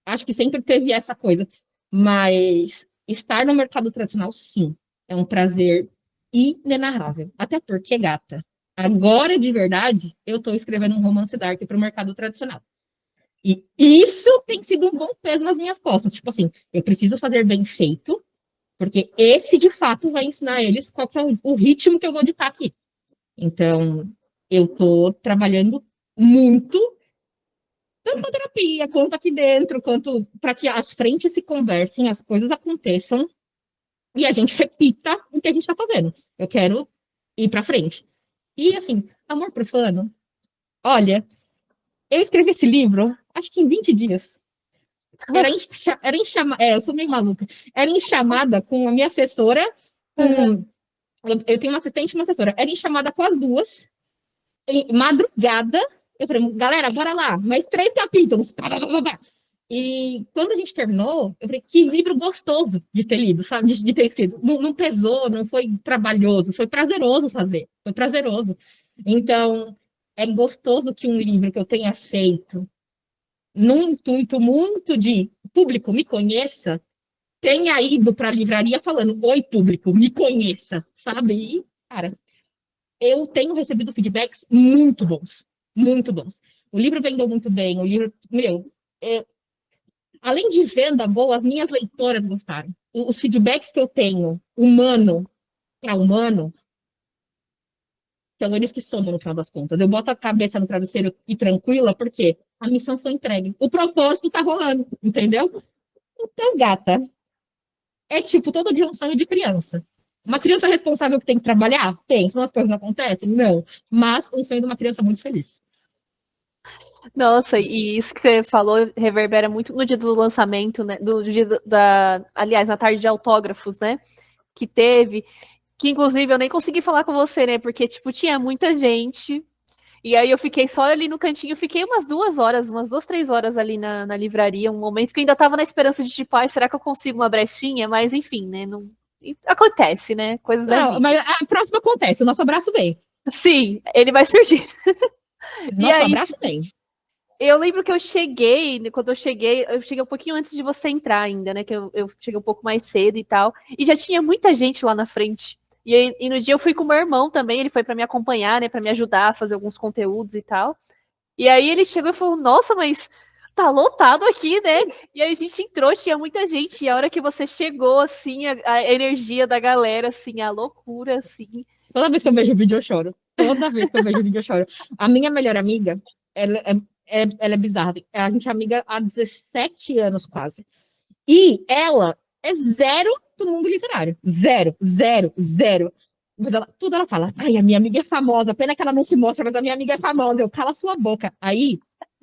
acho que sempre teve essa coisa. Mas estar no mercado tradicional, sim, é um prazer inenarrável. Até porque, gata, agora de verdade, eu estou escrevendo um romance dark para o mercado tradicional. E isso tem sido um bom peso nas minhas costas. Tipo assim, eu preciso fazer bem feito, porque esse de fato vai ensinar eles qual que é o ritmo que eu vou ditar aqui. Então, eu estou trabalhando muito tanto na terapia, quanto aqui dentro, quanto para que as frentes se conversem, as coisas aconteçam e a gente repita o que a gente está fazendo. Eu quero ir para frente. E assim, Amor Profano, olha, eu escrevi esse livro, acho que em 20 dias. Eu sou meio maluca. Era em chamada com a minha assessora, com eu tenho uma assistente e uma assessora. Era em chamada com as duas, em madrugada. Eu falei, galera, bora lá, mais 3 capítulos. E quando a gente terminou, eu falei, que livro gostoso de ter lido, sabe? De ter escrito. Não pesou, não foi trabalhoso, foi prazeroso fazer. Foi prazeroso. Então, é gostoso que um livro que eu tenha feito, num intuito muito de público me conheça, tenha ido para a livraria falando, oi, público, me conheça, sabe? E, cara, eu tenho recebido feedbacks muito bons, muito bons. O livro vendeu muito bem, o livro, meu, é, além de venda boa, as minhas leitoras gostaram. Os feedbacks que eu tenho, humano para humano, são eles que somam no final das contas. Eu boto a cabeça no travesseiro e tranquila, porque a missão foi entregue. O propósito tá rolando, entendeu? Então, gata, é tipo todo dia um sonho de criança. Uma criança responsável que tem que trabalhar? Tem. Senão as coisas não acontecem? Não. Mas um sonho de uma criança muito feliz. Nossa, e isso que você falou reverbera muito no dia do lançamento, né? Do dia aliás, na tarde de autógrafos, né? Que teve. Que inclusive eu nem consegui falar com você, né? Porque, tipo, tinha muita gente. E aí eu fiquei só ali no cantinho, fiquei umas 2 horas, umas 2, 3 horas ali na livraria, um momento que eu ainda tava na esperança de, tipo, ai, será que eu consigo uma brechinha? Mas enfim, né? Não... Acontece, né? Coisas da Não, vida. mas a próxima acontece. O nosso abraço vem. Sim, ele vai surgir. E Nosso aí, abraço vem. eu lembro que eu cheguei, quando eu cheguei um pouquinho antes de você entrar ainda, né? Que eu cheguei um pouco mais cedo e tal. E já tinha muita gente lá na frente. E no dia eu fui com o meu irmão também, ele foi para me acompanhar, né? Para me ajudar a fazer alguns conteúdos e tal. E aí ele chegou e falou: Nossa, mas tá lotado aqui, né? E aí a gente entrou, tinha muita gente. E a hora que você chegou, assim, a energia da galera, assim, a loucura, assim. Toda vez que eu vejo o vídeo, eu choro. Toda vez que eu vejo o vídeo, eu choro. A minha melhor amiga, ela é bizarra. Assim. A gente é amiga há 17 anos quase. E ela é zero do mundo literário. Zero, zero, zero. Mas tudo ela fala. Ai, a minha amiga é famosa. Pena que ela não se mostra, mas a minha amiga é famosa. Eu cala sua boca. Aí,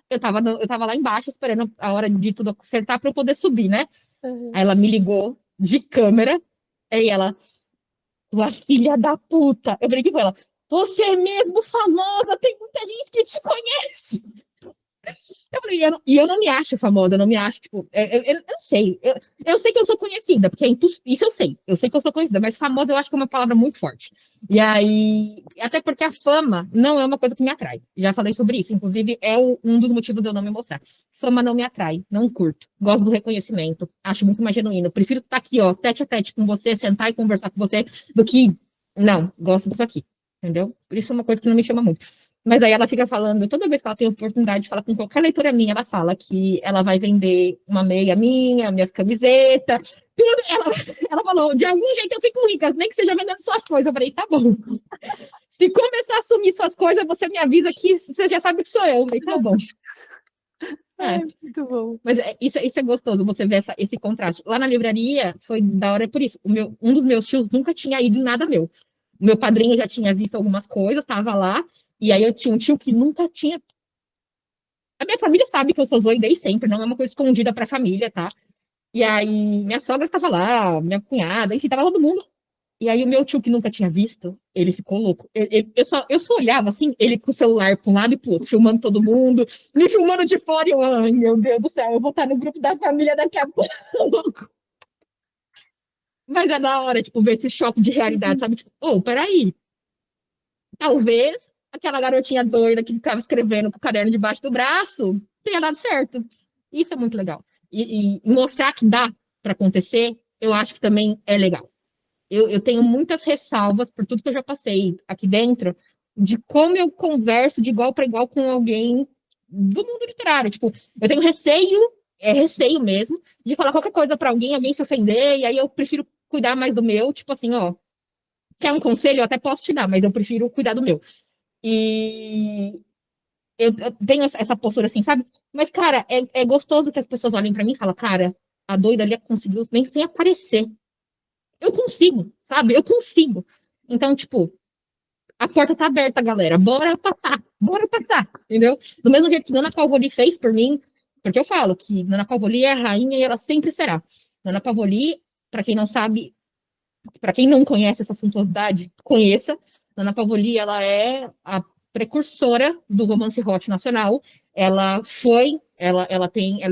eu tava lá embaixo esperando a hora de tudo acertar para eu poder subir, né? Uhum. Aí ela me ligou de câmera. Aí ela, sua filha da puta. Eu brinquei com ela. Você é mesmo famosa, tem muita gente que te conhece. Eu falei, eu não me acho famosa, eu não me acho, tipo, eu não sei. Eu sei que eu sou conhecida, porque isso eu sei. Eu sei que eu sou conhecida, mas famosa eu acho que é uma palavra muito forte. E aí, até porque a fama não é uma coisa que me atrai. Já falei sobre isso, inclusive é um dos motivos de eu não me mostrar. Fama não me atrai, não curto. Gosto do reconhecimento, acho muito mais genuíno. Prefiro estar aqui, ó, tete a tete com você, sentar e conversar com você, do que, não, gosto disso aqui. Entendeu? Por isso é uma coisa que não me chama muito. Mas aí ela fica falando, toda vez que ela tem oportunidade de falar com qualquer leitora minha, ela fala que ela vai vender uma meia minha, minhas camisetas, tudo. Ela falou, de algum jeito eu fico rica, nem que seja vendendo suas coisas. Eu falei, tá bom. Se começar a assumir suas coisas, você me avisa que você já sabe que sou eu. Eu falei, tá bom. Ai, É, muito bom. mas isso é gostoso, você ver esse contraste. Lá na livraria, foi da hora por isso. Um dos meus tios nunca tinha ido em nada meu. O meu padrinho já tinha visto algumas coisas, estava lá, e aí eu tinha um tio que nunca tinha. A minha família sabe que eu sou Zoe desde sempre, não é uma coisa escondida pra família, tá? E aí minha sogra tava lá, minha cunhada, enfim, tava todo mundo. E aí o meu tio, que nunca tinha visto, ele ficou louco. Eu só olhava assim, ele com o celular pra um lado e pro outro, filmando todo mundo, me filmando de fora, e eu, ai meu Deus do céu, eu vou estar no grupo da família daqui a pouco. Mas é da hora, tipo, ver esse choque de realidade, sabe? Tipo, oh, peraí, talvez aquela garotinha doida que ficava escrevendo com o caderno debaixo do braço tenha dado certo. Isso é muito legal. E mostrar que dá para acontecer, eu acho que também é legal. Eu tenho muitas ressalvas por tudo que eu já passei aqui dentro, de como eu converso de igual para igual com alguém do mundo literário. Tipo, eu tenho receio, é receio mesmo, de falar qualquer coisa para alguém, alguém se ofender, e aí eu prefiro cuidar mais do meu, tipo assim, ó, quer um conselho? Eu até posso te dar, mas eu prefiro cuidar do meu. E eu tenho essa postura assim, sabe? Mas, cara, é gostoso que as pessoas olhem pra mim e falam, cara, a doida ali conseguiu nem sem aparecer. Eu consigo, sabe? Eu consigo. Então, tipo, a porta tá aberta, galera. Bora passar, entendeu? Do mesmo jeito que Nana Calvoli fez por mim, porque eu falo que Nana Calvoli é a rainha e ela sempre será. Nana Calvoli, pra quem não sabe, para quem não conhece essa suntuosidade, conheça. Nana Pavolli, ela é a precursora do romance hot nacional. Ela é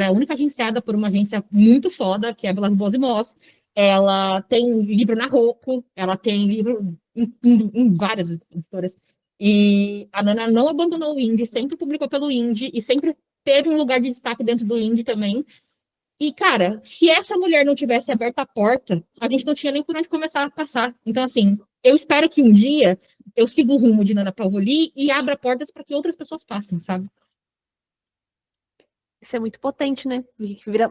a única agenciada por uma agência muito foda, que é a Vilas Boas e Moss. Ela tem livro na Rocco, ela tem livro em várias editoras. E a Nana não abandonou o indie, sempre publicou pelo indie e sempre teve um lugar de destaque dentro do indie também. E, cara, se essa mulher não tivesse aberto a porta, a gente não tinha nem por onde começar a passar. Então, assim, eu espero que um dia eu siga o rumo de Nana Paoli e abra portas para que outras pessoas passem, sabe? Isso é muito potente, né?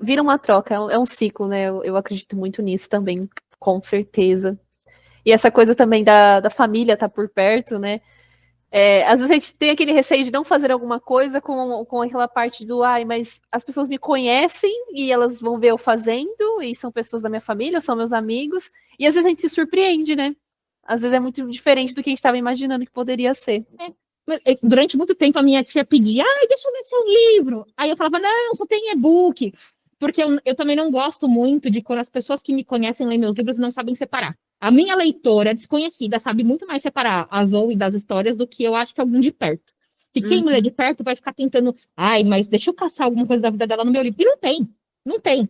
Vira uma troca, é um ciclo, né? Eu acredito muito nisso também, com certeza. E essa coisa também da família estar por perto, né? Às vezes a gente tem aquele receio de não fazer alguma coisa com aquela parte do ai, mas as pessoas me conhecem e elas vão ver eu fazendo, e são pessoas da minha família, são meus amigos, e às vezes a gente se surpreende, né? Às vezes é muito diferente do que a gente estava imaginando que poderia ser. Durante muito tempo a minha tia pedia, ai, deixa eu ver seu livro. Aí eu falava, não, só tem e-book. Porque eu também não gosto muito de quando as pessoas que me conhecem leem meus livros e não sabem separar. A minha leitora desconhecida sabe muito mais separar a Zoe das histórias do que eu acho que algum de perto. E quem me lê de perto vai ficar tentando, ai, mas deixa eu caçar alguma coisa da vida dela no meu livro. E não tem. Não tem.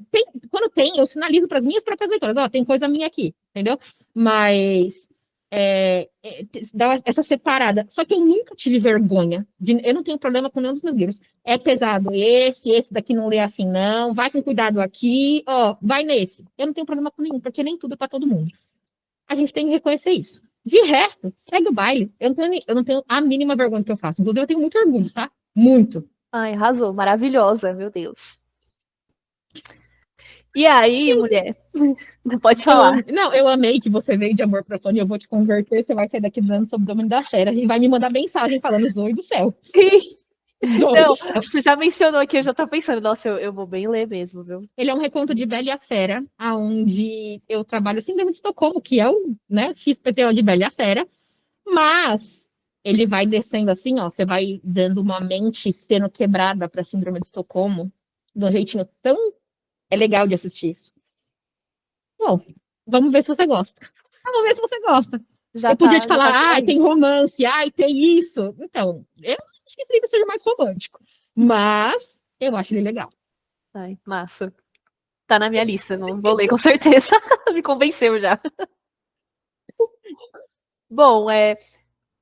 Quando tem, eu sinalizo para as minhas próprias leitoras, ó, tem coisa minha aqui, entendeu? Mas dá essa separada. Só que eu nunca tive vergonha. Eu não tenho problema com nenhum dos meus livros. É pesado esse daqui não lê assim, não. Vai com cuidado aqui, ó, vai nesse. Eu não tenho problema com nenhum, porque nem tudo é para todo mundo. A gente tem que reconhecer isso. De resto, segue o baile. Eu não tenho a mínima vergonha que eu faço. Inclusive, eu tenho muito orgulho, tá? Muito. Ai, arrasou, maravilhosa, meu Deus. E aí, mulher? Não pode falar. Eu amei que você veio de Amor Profundo e eu vou te converter. Você vai sair daqui dando sobre o domínio da fera e vai me mandar mensagem falando Zoe do céu. Zoe Não, do céu. você já mencionou aqui, eu já tô pensando, nossa, eu vou bem ler mesmo, viu? Ele é um reconto de Bela e a Fera, onde eu trabalho Síndrome de Estocolmo, que é o, né, XPTO de Bela e a Fera, mas ele vai descendo assim, ó, você vai dando uma mente sendo quebrada para Síndrome de Estocolmo, de um jeitinho tão é legal de assistir isso. Bom, vamos ver se você gosta. Vamos ver se você gosta. Eu podia te Já tá falar, aqui na ai, tem lista. romance, ai, tem isso. Então, eu acho que esse livro seja mais romântico. Mas eu acho ele legal. Ai, massa. Tá na minha lista, não vou ler com certeza. Me convenceu já. Bom,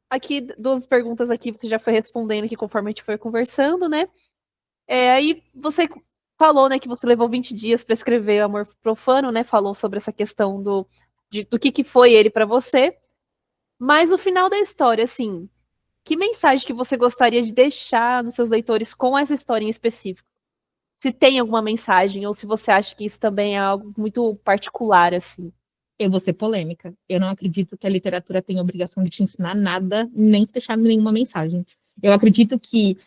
aqui 2 perguntas aqui você já foi respondendo aqui conforme a gente foi conversando, né? Aí você falou, né, que você levou 20 dias para escrever Amor Profano, né? Falou sobre essa questão do que foi ele para você. Mas no final da história, assim, que mensagem que você gostaria de deixar nos seus leitores com essa história em específico? Se tem alguma mensagem, ou se você acha que isso também é algo muito particular, assim. Eu vou ser polêmica. Eu não acredito que a literatura tenha obrigação de te ensinar nada, nem te deixar nenhuma mensagem. Eu acredito que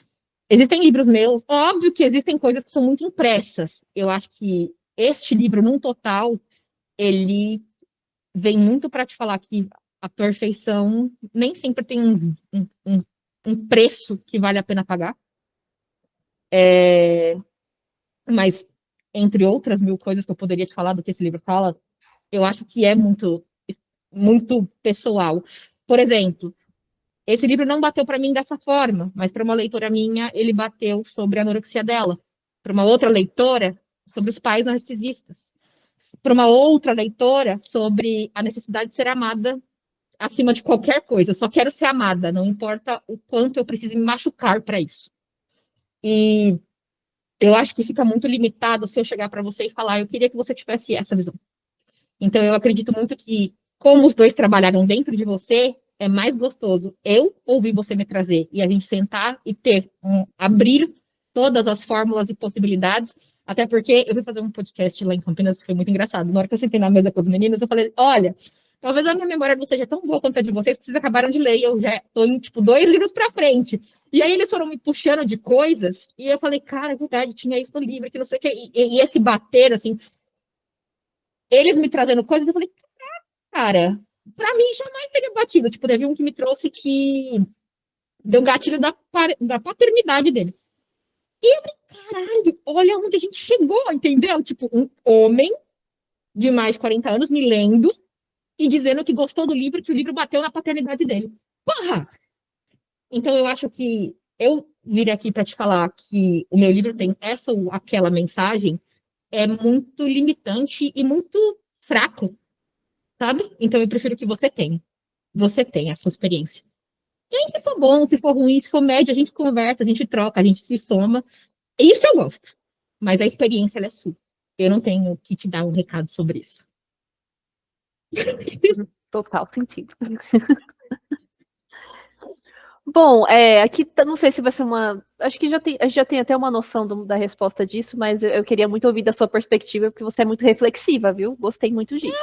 existem livros meus, óbvio que existem coisas que são muito impressas. Eu acho que este livro, num total, ele vem muito para te falar que a perfeição nem sempre tem um preço que vale a pena pagar. Mas, entre outras mil coisas que eu poderia te falar do que esse livro fala, eu acho que é muito, muito pessoal. Por exemplo, esse livro não bateu para mim dessa forma, mas para uma leitora minha, ele bateu sobre a anorexia dela. Para uma outra leitora, sobre os pais narcisistas. Para uma outra leitora, sobre a necessidade de ser amada acima de qualquer coisa. Eu só quero ser amada, não importa o quanto eu precise me machucar para isso. E eu acho que fica muito limitado se eu chegar para você e falar, eu queria que você tivesse essa visão. Então, eu acredito muito que, como os dois trabalharam dentro de você, é mais gostoso eu ouvir você me trazer e a gente sentar e abrir todas as fórmulas e possibilidades. Até porque eu fui fazer um podcast lá em Campinas, que foi muito engraçado. Na hora que eu sentei na mesa com os meninos, eu falei: olha, talvez a minha memória não seja tão boa quanto a de vocês, porque vocês acabaram de ler e eu já estou em, tipo, 2 livros para frente. E aí eles foram me puxando de coisas e eu falei: cara, é verdade, tinha isso no livro, que não sei o quê. E esse bater, assim, eles me trazendo coisas, eu falei: cara, pra mim jamais teria batido. Tipo, teve um que me trouxe que deu gatilho da paternidade dele. E eu falei, caralho, olha onde a gente chegou, entendeu? Tipo, um homem de mais de 40 anos me lendo e dizendo que gostou do livro, que o livro bateu na paternidade dele. Porra! Então eu acho que eu vir aqui para te falar que o meu livro tem essa ou aquela mensagem é muito limitante e muito fraco, sabe? Então eu prefiro que você tenha. Você tem a sua experiência. E aí, se for bom, se for ruim, se for médio, a gente conversa, a gente troca, a gente se soma. Isso eu gosto. Mas a experiência, ela é sua. Eu não tenho que te dar um recado sobre isso. Total sentido. Bom, aqui não sei se vai ser uma. Acho que a gente já tem até uma noção da resposta disso, mas eu queria muito ouvir da sua perspectiva, porque você é muito reflexiva, viu? Gostei muito disso.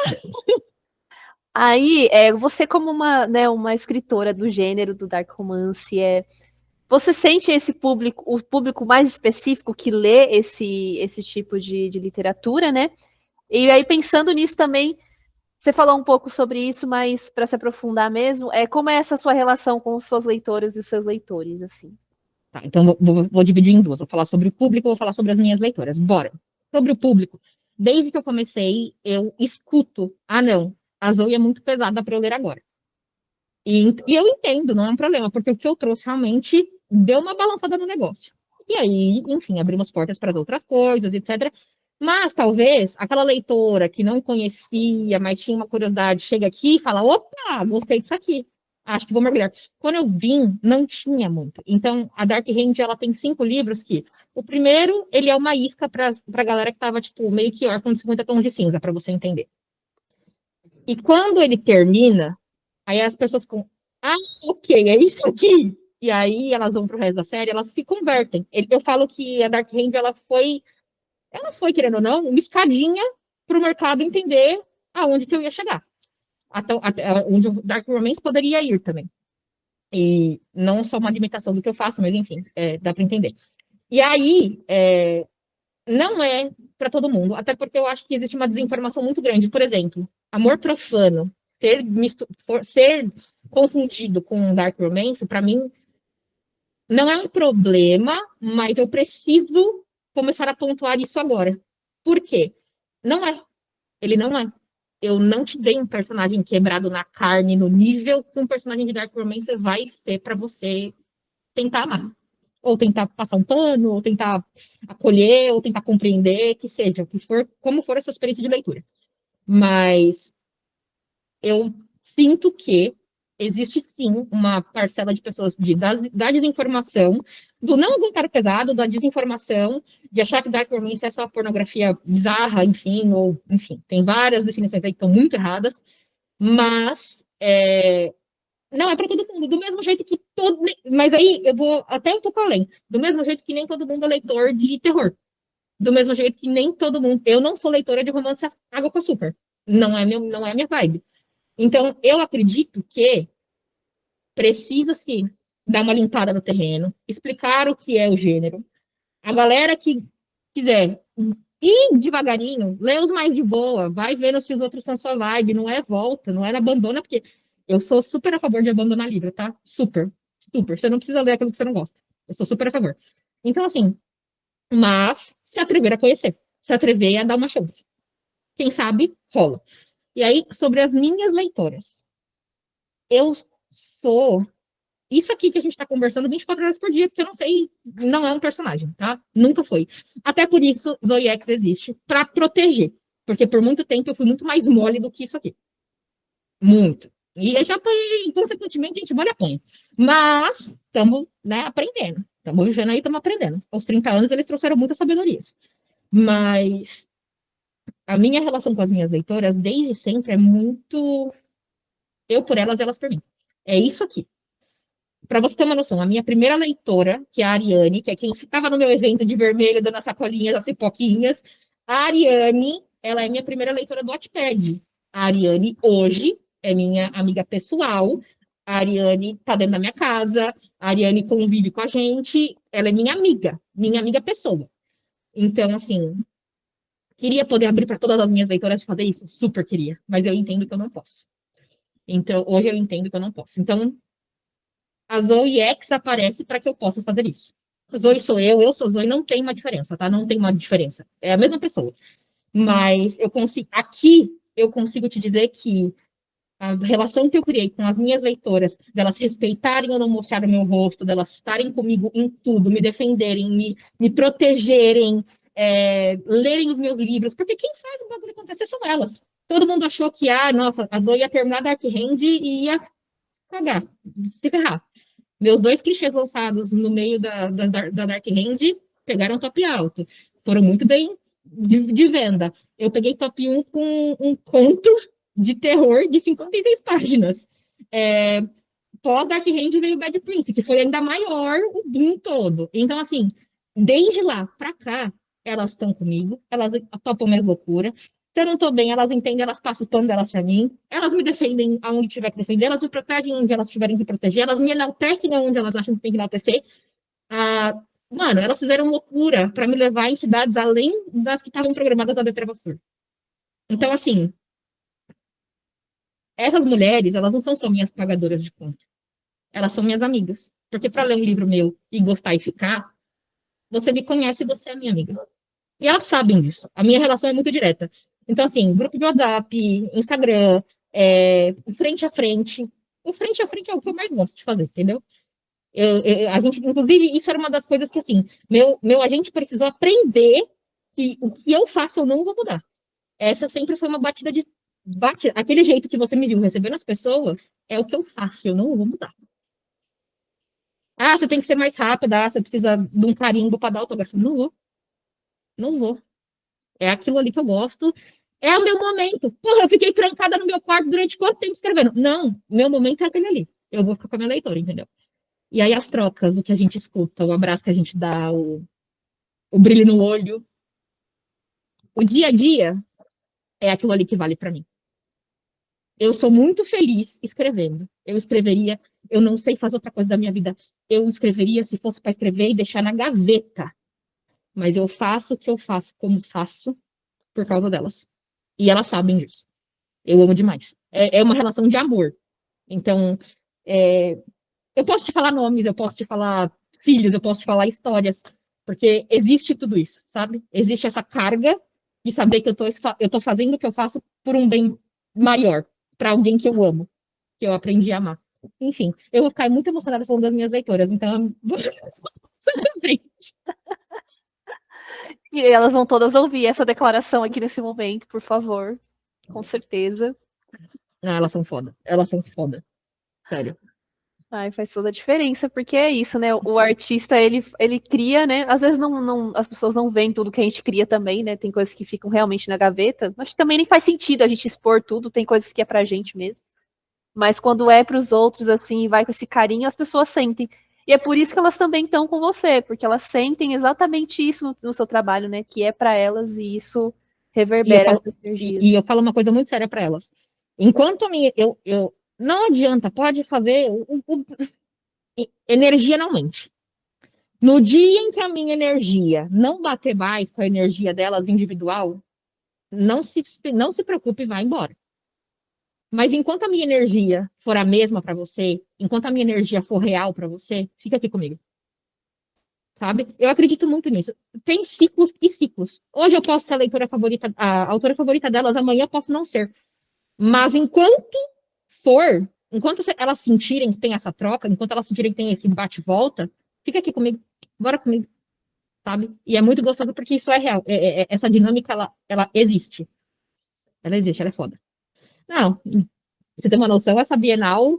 Aí, você como uma escritora do gênero do dark romance, você sente o público mais específico que lê esse tipo de literatura, né? E aí, pensando nisso também, você falou um pouco sobre isso, mas para se aprofundar mesmo, como é essa sua relação com as suas leitoras e os seus leitores, assim? Tá, então vou dividir em duas. Vou falar sobre o público, vou falar sobre as minhas leitoras. Bora. Sobre o público. Desde que eu comecei, eu escuto. Ah, não. A Zoe é muito pesada para eu ler agora. E eu entendo, não é um problema, porque o que eu trouxe realmente deu uma balançada no negócio. E aí, enfim, abrimos portas para as outras coisas, etc. Mas talvez aquela leitora que não conhecia, mas tinha uma curiosidade, chega aqui e fala: opa, gostei disso aqui. Acho que vou mergulhar. Quando eu vim, não tinha muito. Então, a Dark Hand, ela tem 5 livros que... O primeiro, ele é uma isca para a galera que estava, tipo, meio que órfão de 50 tons de cinza, para você entender. E quando ele termina, aí as pessoas ficam, ah, ok, é isso aqui. E aí elas vão pro resto da série, elas se convertem. Eu falo que a Dark Hand, ela foi, querendo ou não, uma escadinha para o mercado entender aonde que eu ia chegar. Até onde o Dark Romance poderia ir também. E não só uma limitação do que eu faço, mas enfim, dá para entender. E aí, não é para todo mundo, até porque eu acho que existe uma desinformação muito grande. Por exemplo, amor profano, ser confundido com dark romance, para mim, não é um problema, mas eu preciso começar a pontuar isso agora. Por quê? Não é. Ele não é. Eu não te dei um personagem quebrado na carne, no nível que um personagem de dark romance vai ser para você tentar amar. ou tentar passar um pano, ou tentar acolher, ou tentar compreender, que seja, o que for, como for a sua experiência de leitura. Mas eu sinto que existe sim uma parcela de pessoas da desinformação, do não aguentar o pesado, da desinformação, de achar que dark romance é só pornografia bizarra, enfim, ou enfim, tem várias definições aí que estão muito erradas, mas não é para todo mundo, do mesmo jeito que todo. Mas aí eu vou até um pouco além. Do mesmo jeito que nem todo mundo é leitor de terror. Do mesmo jeito que nem todo mundo. Eu não sou leitora de romance água com açúcar. Não é a minha vibe. Então, eu acredito que precisa-se dar uma limpada no terreno, explicar o que é o gênero. A galera que quiser ir devagarinho, lê os mais de boa, vai vendo se os outros são sua vibe, não é volta, não é abandona, porque eu sou super a favor de abandonar livro, tá? Super, super. Você não precisa ler aquilo que você não gosta. Eu sou super a favor. Então, assim, mas se atrever a conhecer, se atrever a dar uma chance. Quem sabe, rola. E aí, sobre as minhas leitoras. Eu sou. Isso aqui que a gente está conversando 24 horas por dia, porque eu não sei, não é um personagem, tá? Nunca foi. Até por isso, Zoe X existe, para proteger. Porque por muito tempo eu fui muito mais mole do que isso aqui. Muito. E eu já apanhei, consequentemente, a gente mole apanha. Mas estamos, né, aprendendo. Estamos vivendo aí, estamos aprendendo. Aos 30 anos, eles trouxeram muitas sabedorias. Mas a minha relação com as minhas leitoras, desde sempre, é muito eu por elas, elas por mim. É isso aqui. Para você ter uma noção, a minha primeira leitora, que é a Ariane, que é quem ficava no meu evento de vermelho, dando as sacolinhas, as pipoquinhas, a Ariane, ela é minha primeira leitora do Wattpad. A Ariane, hoje, é minha amiga pessoal. A Ariane está dentro da minha casa, a Ariane convive com a gente, ela é minha amiga pessoa. Então, assim, queria poder abrir para todas as minhas leitoras de fazer isso? Super queria, mas eu entendo que eu não posso. Então, hoje eu entendo que eu não posso. Então, a Zoe X aparece para que eu possa fazer isso. Zoe sou eu sou Zoe, não tem uma diferença, tá? Não tem uma diferença. É a mesma pessoa. Mas eu consigo. Aqui eu consigo te dizer que a relação que eu criei com as minhas leitoras, delas respeitarem ou não mostrar o meu rosto, delas estarem comigo em tudo, me defenderem, me protegerem, lerem os meus livros, porque quem faz o bagulho acontecer são elas. Todo mundo achou que, nossa, a Zoe ia terminar Dark Hand e ia cagar, se ferrar. Meus dois clichês lançados no meio da Dark Hand pegaram top alto. Foram muito bem de venda. Eu peguei top 1 com um conto de terror de 56 páginas. Pós Dark Hand veio Bad Prince, que foi ainda maior o boom todo. Então, assim, desde lá pra cá, elas estão comigo, elas topam minhas loucuras. Se eu não tô bem, elas entendem, elas passam o pano delas pra mim, elas me defendem aonde tiver que defender, elas me protegem onde elas tiverem que proteger, elas me enaltecem onde elas acham que tem que enaltecer. Mano, elas fizeram loucura para me levar em cidades além das que estavam programadas a Detravassor. Então, assim, essas mulheres, elas não são só minhas pagadoras de conta, elas são minhas amigas. Porque para ler um livro meu e gostar e ficar, você me conhece e você é minha amiga. E elas sabem disso. A minha relação é muito direta. Então, assim, grupo de WhatsApp, Instagram, frente a frente. O frente a frente é o que eu mais gosto de fazer, entendeu? A gente, inclusive, isso era uma das coisas que, assim, meu agente precisou aprender que o que eu faço eu não vou mudar. Essa sempre foi uma batida de. Aquele jeito que você me viu recebendo as pessoas é o que eu faço, eu não vou mudar. Você tem que ser mais rápida, você precisa de um carimbo para dar autógrafo. Não vou, não vou. É aquilo ali que eu gosto. É o meu momento. Porra, eu fiquei trancada no meu quarto durante quanto tempo escrevendo? Não, meu momento é aquele ali. Eu vou ficar com a minha leitora, entendeu? E aí as trocas, o que a gente escuta, o abraço que a gente dá, o brilho no olho, o dia a dia é aquilo ali que vale para mim. Eu sou muito feliz escrevendo. Eu escreveria, eu não sei fazer outra coisa da minha vida. Eu escreveria se fosse para escrever e deixar na gaveta. Mas eu faço o que eu faço como faço por causa delas. E elas sabem disso. Eu amo demais. É uma relação de amor. Então, eu posso te falar nomes, eu posso te falar filhos, eu posso te falar histórias, porque existe tudo isso, sabe? Existe essa carga de saber que eu tô fazendo o que eu faço por um bem maior, para alguém que eu amo, que eu aprendi a amar. Enfim, eu vou ficar muito emocionada falando das minhas leitoras, então Exatamente. E elas vão todas ouvir essa declaração aqui nesse momento, por favor. Com certeza. Não, elas são foda. Elas são foda. Sério. Ai, faz toda a diferença, porque é isso, né? O artista, ele cria, né? Às vezes as pessoas não veem tudo que a gente cria também, né? Tem coisas que ficam realmente na gaveta. Acho que também nem faz sentido a gente expor tudo, tem coisas que é pra gente mesmo. Mas quando é pros outros, assim, vai com esse carinho, as pessoas sentem. E é por isso que elas também estão com você, porque elas sentem exatamente isso no seu trabalho, né? Que é pra elas e isso E eu reverbera falo, as e energias. eu falo uma coisa muito séria para elas. Enquanto a minha, eu não adianta, pode fazer, energia não mente. No dia em que a minha energia não bater mais com a energia delas individual, não se preocupe e vá embora. Mas enquanto a minha energia for a mesma para você, enquanto a minha energia for real para você, fica aqui comigo, sabe? Eu acredito muito nisso. Tem ciclos e ciclos. Hoje eu posso ser a leitora favorita, a autora favorita delas, amanhã eu posso não ser. Mas enquanto elas sentirem que tem essa troca, enquanto elas sentirem que tem esse bate-volta, fica aqui comigo, bora comigo, sabe? E é muito gostoso porque isso é real. Essa dinâmica, ela existe. Ela existe, ela é foda. Não, você tem uma noção, essa Bienal,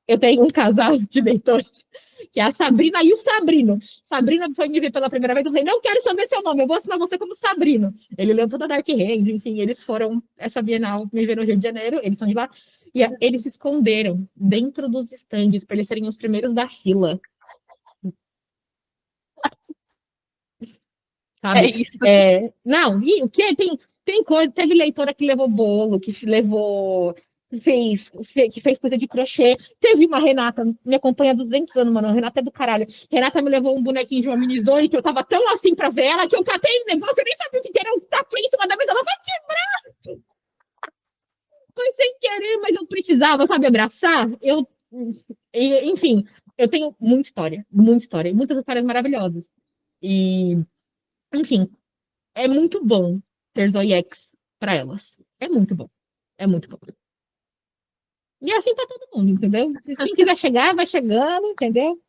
eu tenho um casal de leitores, que é a Sabrina e o Sabrino. Sabrina foi me ver pela primeira vez, eu falei, não quero saber seu nome, eu vou assinar você como Sabrino. Ele leu toda a Dark Hand, enfim, eles foram essa Bienal me ver no Rio de Janeiro, eles são de lá, e eles se esconderam dentro dos estandes para eles serem os primeiros da fila, É sabe? isso. Não, e o que tem coisa, teve leitora que levou bolo, que levou que fez coisa de crochê. Teve uma Renata, me acompanha há 200 anos, mano. Renata é do caralho. Renata me levou um bonequinho de uma minizone que eu tava tão assim pra ver ela que eu catei esse negócio, eu nem sabia o que era. Eu taquei em cima da mesa, ela vai quebrar. Foi sem querer, mas eu precisava, sabe, abraçar. Enfim, eu tenho muita história, e muitas histórias maravilhosas. E, enfim, é muito bom ter Zoe X pra elas. É muito bom. É muito bom. E é assim pra todo mundo, entendeu? Quem quiser chegar, vai chegando, entendeu?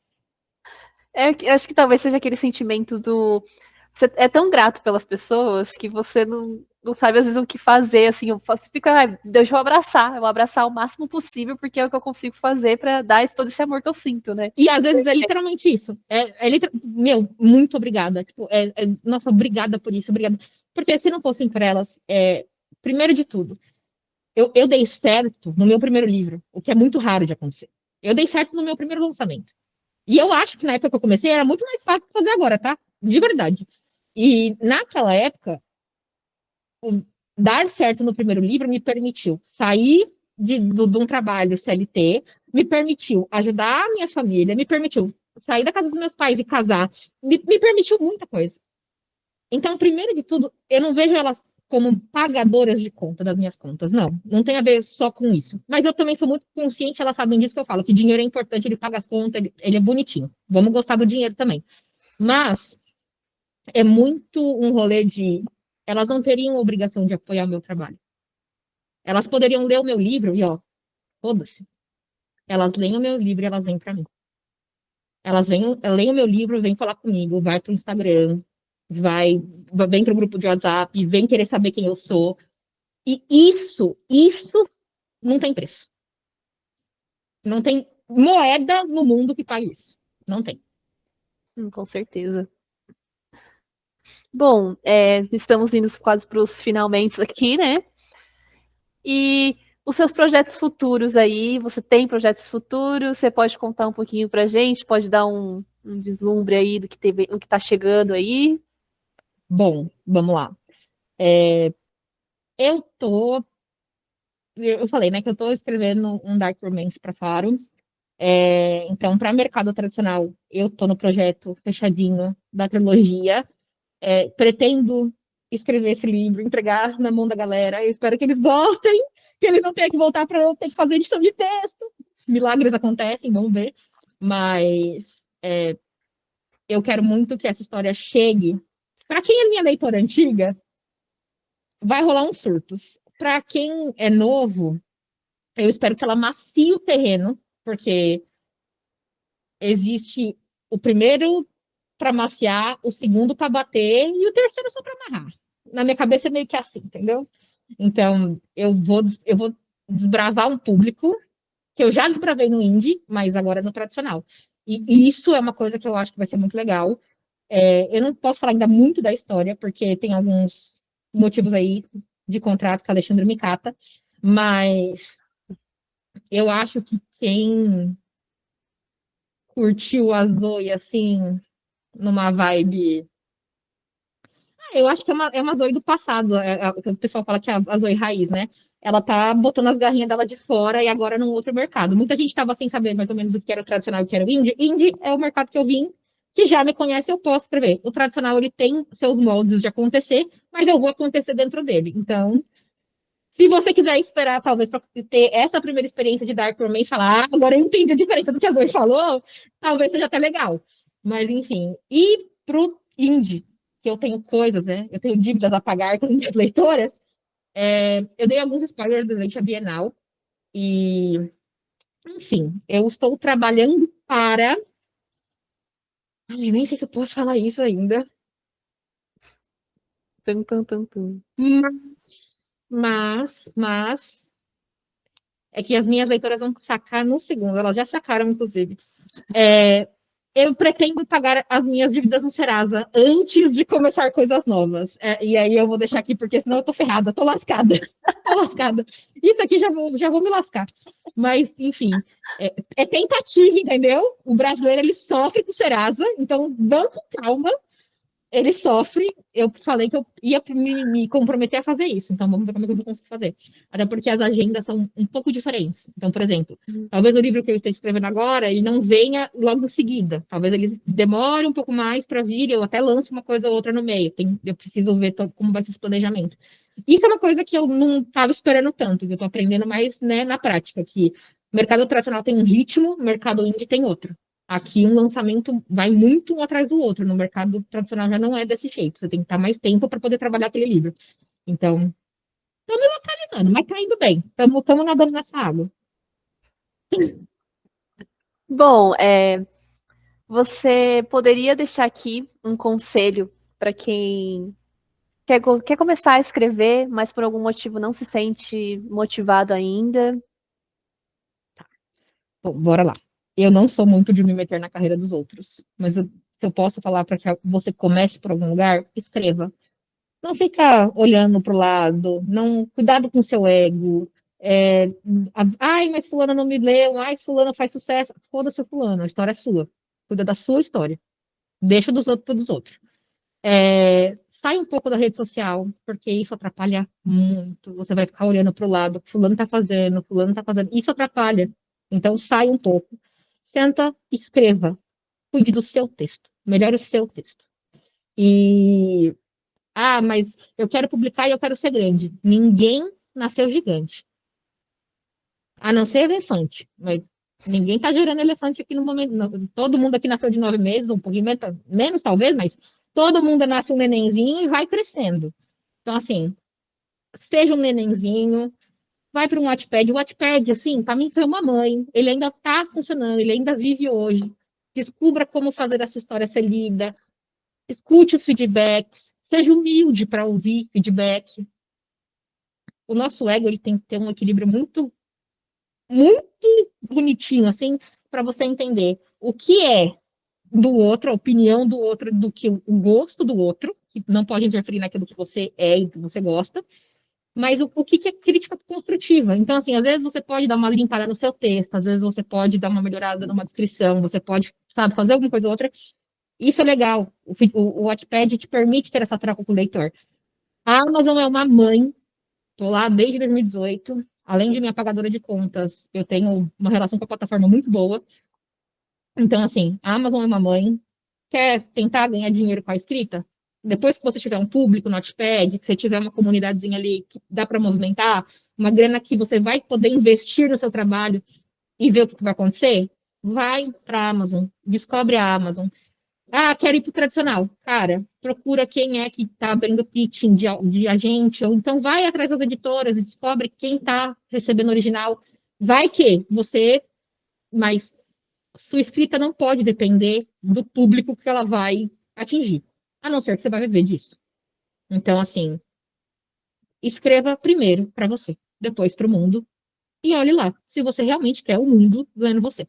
Acho que talvez seja aquele sentimento do. Você é tão grato pelas pessoas que você não sabe às vezes o que fazer, assim, você fica, deixa eu abraçar o máximo possível, porque é o que eu consigo fazer pra dar todo esse amor que eu sinto, né? E às vezes é literalmente isso. Meu, muito obrigada. Tipo, nossa, obrigada por isso, obrigada. Porque se não fossem por elas, primeiro de tudo, eu dei certo no meu primeiro livro, o que é muito raro de acontecer. Eu dei certo no meu primeiro lançamento. E eu acho que na época que eu comecei era muito mais fácil que fazer agora, tá? De verdade. E naquela época, dar certo no primeiro livro me permitiu sair de um trabalho CLT, me permitiu ajudar a minha família, me permitiu sair da casa dos meus pais e casar, me permitiu muita coisa. Então, primeiro de tudo, eu não vejo elas como pagadoras de conta das minhas contas, não. Não tem a ver só com isso. Mas eu também sou muito consciente, elas sabem disso que eu falo, que dinheiro é importante, ele paga as contas, ele é bonitinho. Vamos gostar do dinheiro também. Mas é muito um rolê de elas não teriam obrigação de apoiar o meu trabalho. Elas poderiam ler o meu livro e, ó, foda-se. Elas leem o meu livro e elas vêm para mim. Elas leem o meu livro, vêm falar comigo, vai pro Instagram, vem pro grupo de WhatsApp, vem querer saber quem eu sou. E isso não tem preço. Não tem moeda no mundo que pague isso. Não tem. Com certeza. Bom, estamos indo quase para os finalmente aqui, né? E os seus projetos futuros aí, você tem projetos futuros? Você pode contar um pouquinho pra gente? Pode dar um deslumbre aí do que teve, o que tá chegando aí? Bom, vamos lá. Eu tô. Eu falei, né, que eu tô escrevendo um Dark Romance para Faro. Então, para mercado tradicional, eu estou no projeto fechadinho da trilogia. Pretendo escrever esse livro, entregar na mão da galera. Eu espero que eles gostem, que eles não tenham que voltar para eu ter que fazer edição de texto. Milagres acontecem, vamos ver. Mas eu quero muito que essa história chegue. Para quem é minha leitora antiga, vai rolar uns surtos. Para quem é novo, eu espero que ela macie o terreno, porque existe o primeiro. para maciar, o segundo para bater e o terceiro só para amarrar. Na minha cabeça é meio que assim, entendeu? Então, eu vou desbravar um público que eu já desbravei no indie, mas agora no tradicional. E isso é uma coisa que eu acho que vai ser muito legal. Eu não posso falar ainda muito da história, porque tem alguns motivos aí de contrato com a Alexandre Mikata, mas eu acho que quem curtiu a Zoe assim, numa vibe. Eu acho que é uma Zoe do passado. O pessoal fala que é a Zoe raiz, né? Ela tá botando as garrinhas dela de fora e agora num outro mercado. Muita gente estava sem saber mais ou menos o que era o tradicional e o que era o indie. Indie é o mercado que eu vim, que já me conhece, eu posso escrever. O tradicional, ele tem seus moldes de acontecer, mas eu vou acontecer dentro dele. Então, se você quiser esperar, talvez, para ter essa primeira experiência de Dark Romance e falar, agora eu entendi a diferença do que a Zoe falou, talvez seja até legal. Mas, enfim. E pro indie, que eu tenho coisas, né? Eu tenho dívidas a pagar com as minhas leitoras. Eu dei alguns spoilers durante a Bienal. E, enfim, eu estou trabalhando para. Ai, nem sei se eu posso falar isso ainda. Tum, tum, tum, tum. Mas, é que as minhas leitoras vão sacar no segundo. Elas já sacaram, inclusive. Eu pretendo pagar as minhas dívidas no Serasa antes de começar coisas novas. E aí eu vou deixar aqui, porque senão eu tô ferrada, tô lascada. Tô lascada. Isso aqui já vou me lascar. Mas, enfim, é tentativa, entendeu? O brasileiro, ele sofre com o Serasa, então vamos com calma. Ele sofre. Eu falei que eu ia me comprometer a fazer isso, então vamos ver como é que eu vou conseguir fazer. Até porque as agendas são um pouco diferentes. Então, por exemplo, talvez o livro que eu esteja escrevendo agora, ele não venha logo em seguida. Talvez ele demore um pouco mais para vir, eu até lance uma coisa ou outra no meio. Eu preciso ver como vai ser esse planejamento. Isso é uma coisa que eu não estava esperando tanto, que eu estou aprendendo mais, né, na prática, que o mercado tradicional tem um ritmo, o mercado indie tem outro. Aqui um lançamento vai muito um atrás do outro. No mercado tradicional já não é desse jeito. Você tem que estar mais tempo para poder trabalhar aquele livro. Então, estamos me localizando, mas está indo bem. Estamos nadando nessa água. Bom, você poderia deixar aqui um conselho para quem quer começar a escrever, mas por algum motivo não se sente motivado ainda? Bom, bora lá. Eu não sou muito de me meter na carreira dos outros, mas se eu posso falar para que você comece por algum lugar, escreva. Não fica olhando para o lado, não, cuidado com o seu ego. É, ai, mas fulano não me leu, ai, fulano faz sucesso. Foda-se o fulano, a história é sua. Cuida da sua história. Deixa dos outros para dos outros. Sai um pouco da rede social, porque isso atrapalha muito. Você vai ficar olhando para o lado, fulano está fazendo, fulano está fazendo. Isso atrapalha. Então sai um pouco. Senta, escreva. Cuide do seu texto. Melhore o seu texto. E mas eu quero publicar e eu quero ser grande. Ninguém nasceu gigante. A não ser elefante. Mas ninguém está gerando elefante aqui no momento. Não. Todo mundo aqui nasceu de 9 meses, um pouquinho menos, talvez, mas todo mundo nasce um nenenzinho e vai crescendo. Então, assim, seja um nenenzinho, vai para um Wattpad. O Wattpad, assim, para mim foi uma mãe. Ele ainda está funcionando, ele ainda vive hoje. Descubra como fazer essa história ser lida. Escute os feedbacks. Seja humilde para ouvir feedback. O nosso ego, ele tem que ter um equilíbrio muito, muito bonitinho, assim, para você entender o que é do outro, a opinião do outro, do que o gosto do outro, que não pode interferir naquilo que você é e que você gosta, mas o que é crítica construtiva. Então, assim, às vezes você pode dar uma limpada no seu texto, às vezes você pode dar uma melhorada numa descrição, você pode, sabe, fazer alguma coisa ou outra. Isso é legal. O Wattpad te permite ter essa troca com o leitor. A Amazon é uma mãe. Estou lá desde 2018. Além de minha pagadora de contas, eu tenho uma relação com a plataforma muito boa. Então, assim, a Amazon é uma mãe. Quer tentar ganhar dinheiro com a escrita? Depois que você tiver um público no Notepad, que você tiver uma comunidadezinha ali que dá para movimentar, uma grana que você vai poder investir no seu trabalho e ver o que vai acontecer, vai para a Amazon, descobre a Amazon. Quero ir para o tradicional. Cara, procura quem é que está abrindo pitching de agente, ou então vai atrás das editoras e descobre quem está recebendo original. Vai que você, mas sua escrita não pode depender do público que ela vai atingir. A não ser que você vai viver disso. Então, assim, escreva primeiro para você, depois para o mundo, e olhe lá se você realmente quer o mundo lendo você.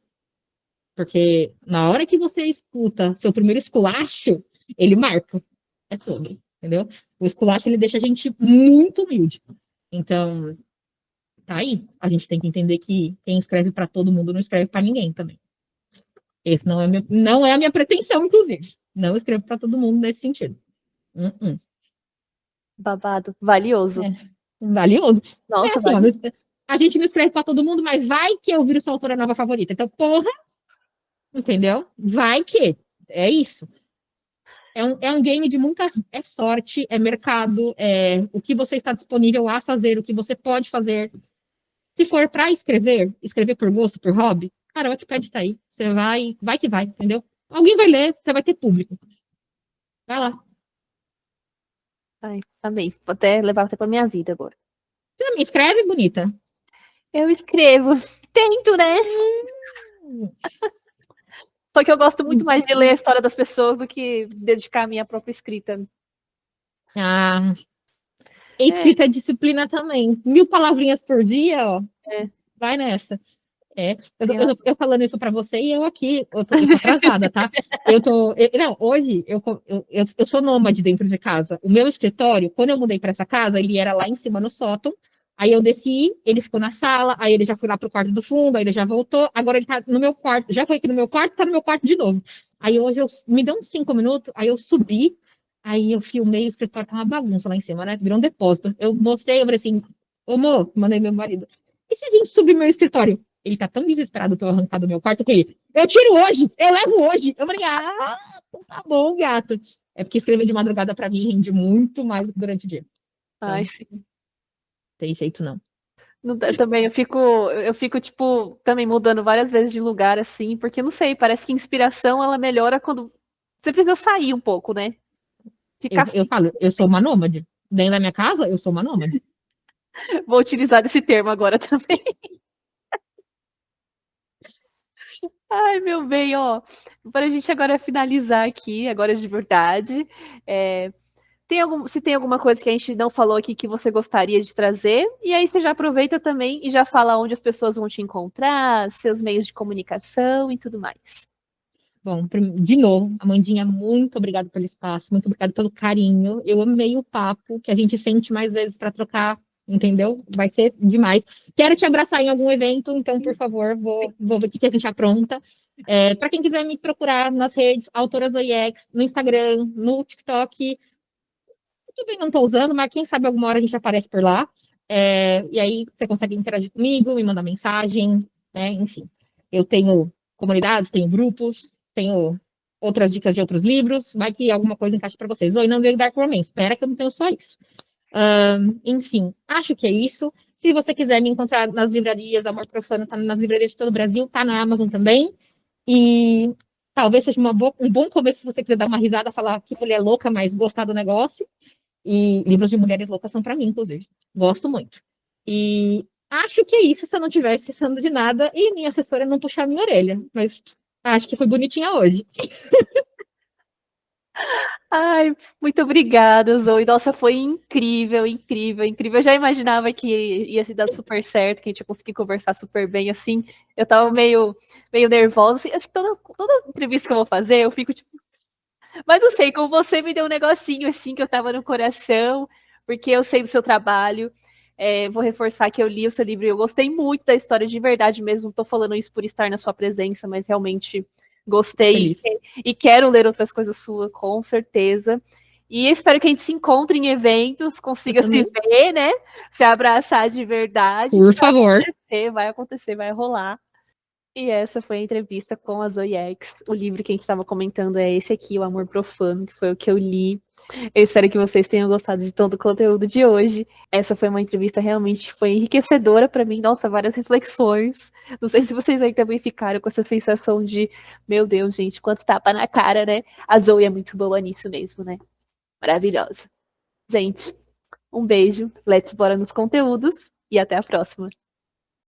Porque na hora que você escuta seu primeiro esculacho, ele marca. É sobre, entendeu? O esculacho, ele deixa a gente muito humilde. Então, tá aí. A gente tem que entender que quem escreve para todo mundo não escreve para ninguém também. Esse não é a minha pretensão, inclusive. Não escrevo para todo mundo nesse sentido. Uh-uh. Babado, valioso. É, valioso. É Nossa, assim, ó, valioso. a gente não escreve para todo mundo, mas vai que eu viro sua autora nova favorita. Então, porra, entendeu? Vai que. É isso. É um game de muita sorte, é mercado, é o que você está disponível a fazer, o que você pode fazer. Se for para escrever, escrever por gosto, por hobby, cara, o Wattpad tá aí. Você vai que vai, entendeu? Alguém vai ler, você vai ter público. Vai lá. Ai, amei. Vou até levar até pra minha vida agora. Você também escreve, bonita? Eu escrevo. Tento, né? Só que eu gosto muito mais de ler a história das pessoas do que dedicar a minha própria escrita. Ah, É, escrita é disciplina também. 1.000 palavrinhas por dia, ó. é. Vai nessa. É, Tem razão. eu falando isso para você e eu aqui, eu tô atrasada, tá? Não, hoje eu sou nômade dentro de casa. O meu escritório, quando eu mudei para essa casa, ele era lá em cima no sótão. Aí eu desci, ele ficou na sala, aí ele já foi lá pro quarto do fundo, aí ele já voltou. Agora ele tá no meu quarto, já foi aqui no meu quarto, tá no meu quarto de novo. Aí hoje me deu uns 5 minutos, aí eu subi, aí eu filmei, o escritório tá uma bagunça lá em cima, né? Virou um depósito. Eu mostrei, eu falei assim, ô, amor, mandei meu marido. E se a gente subir meu escritório? Ele tá tão desesperado pra eu arrancar do meu quarto que ele, eu tiro hoje, eu levo hoje. Eu falei, então tá bom, gato. É porque escrever de madrugada pra mim rende muito mais do que durante o dia. Ai, Então, sim. tem jeito não. Também eu fico, tipo, também mudando várias vezes de lugar, assim, porque não sei, parece que a inspiração ela melhora quando você precisa sair um pouco, né? Eu, Ficar eu falo, eu sou uma nômade. Dentro da minha casa, eu sou uma nômade. Vou utilizar esse termo agora também. Ai, meu bem, ó. Para a gente agora finalizar aqui, agora de verdade, se tem alguma coisa que a gente não falou aqui que você gostaria de trazer, e aí você já aproveita também e já fala onde as pessoas vão te encontrar, seus meios de comunicação e tudo mais. Bom, de novo, Amandinha, muito obrigada pelo espaço, muito obrigada pelo carinho. Eu amei o papo, que a gente sente mais vezes para trocar, entendeu? Vai ser demais. Quero te abraçar em algum evento, então, por favor, vou ver o que a gente apronta. Para quem quiser me procurar nas redes, Autoras OIX, no Instagram, no TikTok, também não estou usando, mas quem sabe alguma hora a gente aparece por lá. E aí você consegue interagir comigo, me mandar mensagem, né? Enfim. Eu tenho comunidades, tenho grupos, tenho outras dicas de outros livros, vai que alguma coisa encaixa para vocês. Oi, não dei Dark Romance, espera que eu não tenho só isso. Enfim, acho que é isso. Se você quiser me encontrar nas livrarias, Amor Profano tá nas livrarias de todo o Brasil, tá na Amazon também. E talvez seja um bom começo se você quiser dar uma risada, falar que mulher louca, mas gostar do negócio. E livros de mulheres loucas são para mim, inclusive. Gosto muito. E acho que é isso, se eu não estiver esquecendo de nada. E minha assessora não puxar minha orelha. Mas acho que foi bonitinha hoje. Ai, muito obrigada, Zoe. Nossa, foi incrível, incrível, incrível. Eu já imaginava que ia se dar super certo, que a gente ia conseguir conversar super bem, assim. Eu tava meio nervosa, assim. Acho que toda entrevista que eu vou fazer, eu fico tipo. Mas não sei, como você me deu um negocinho, assim, que eu tava no coração, porque eu sei do seu trabalho. Vou reforçar que eu li o seu livro e eu gostei muito da história de verdade mesmo. Não tô falando isso por estar na sua presença, mas realmente gostei Feliz. e quero ler outras coisas suas, com certeza. E espero que a gente se encontre em eventos, Eu consiga se também. ver, né? Se abraçar de verdade, Por que favor. vai acontecer, vai rolar. E essa foi a entrevista com a Zoe X. O livro que a gente estava comentando é esse aqui, O Amor Profano, que foi o que eu li. Eu espero que vocês tenham gostado de todo o conteúdo de hoje. Essa foi uma entrevista realmente que foi enriquecedora para mim. Nossa, várias reflexões. Não sei se vocês aí também ficaram com essa sensação de, meu Deus, gente, quanto tapa na cara, né? A Zoe é muito boa nisso mesmo, né? Maravilhosa. Gente, um beijo. Let's bora nos conteúdos e até a próxima.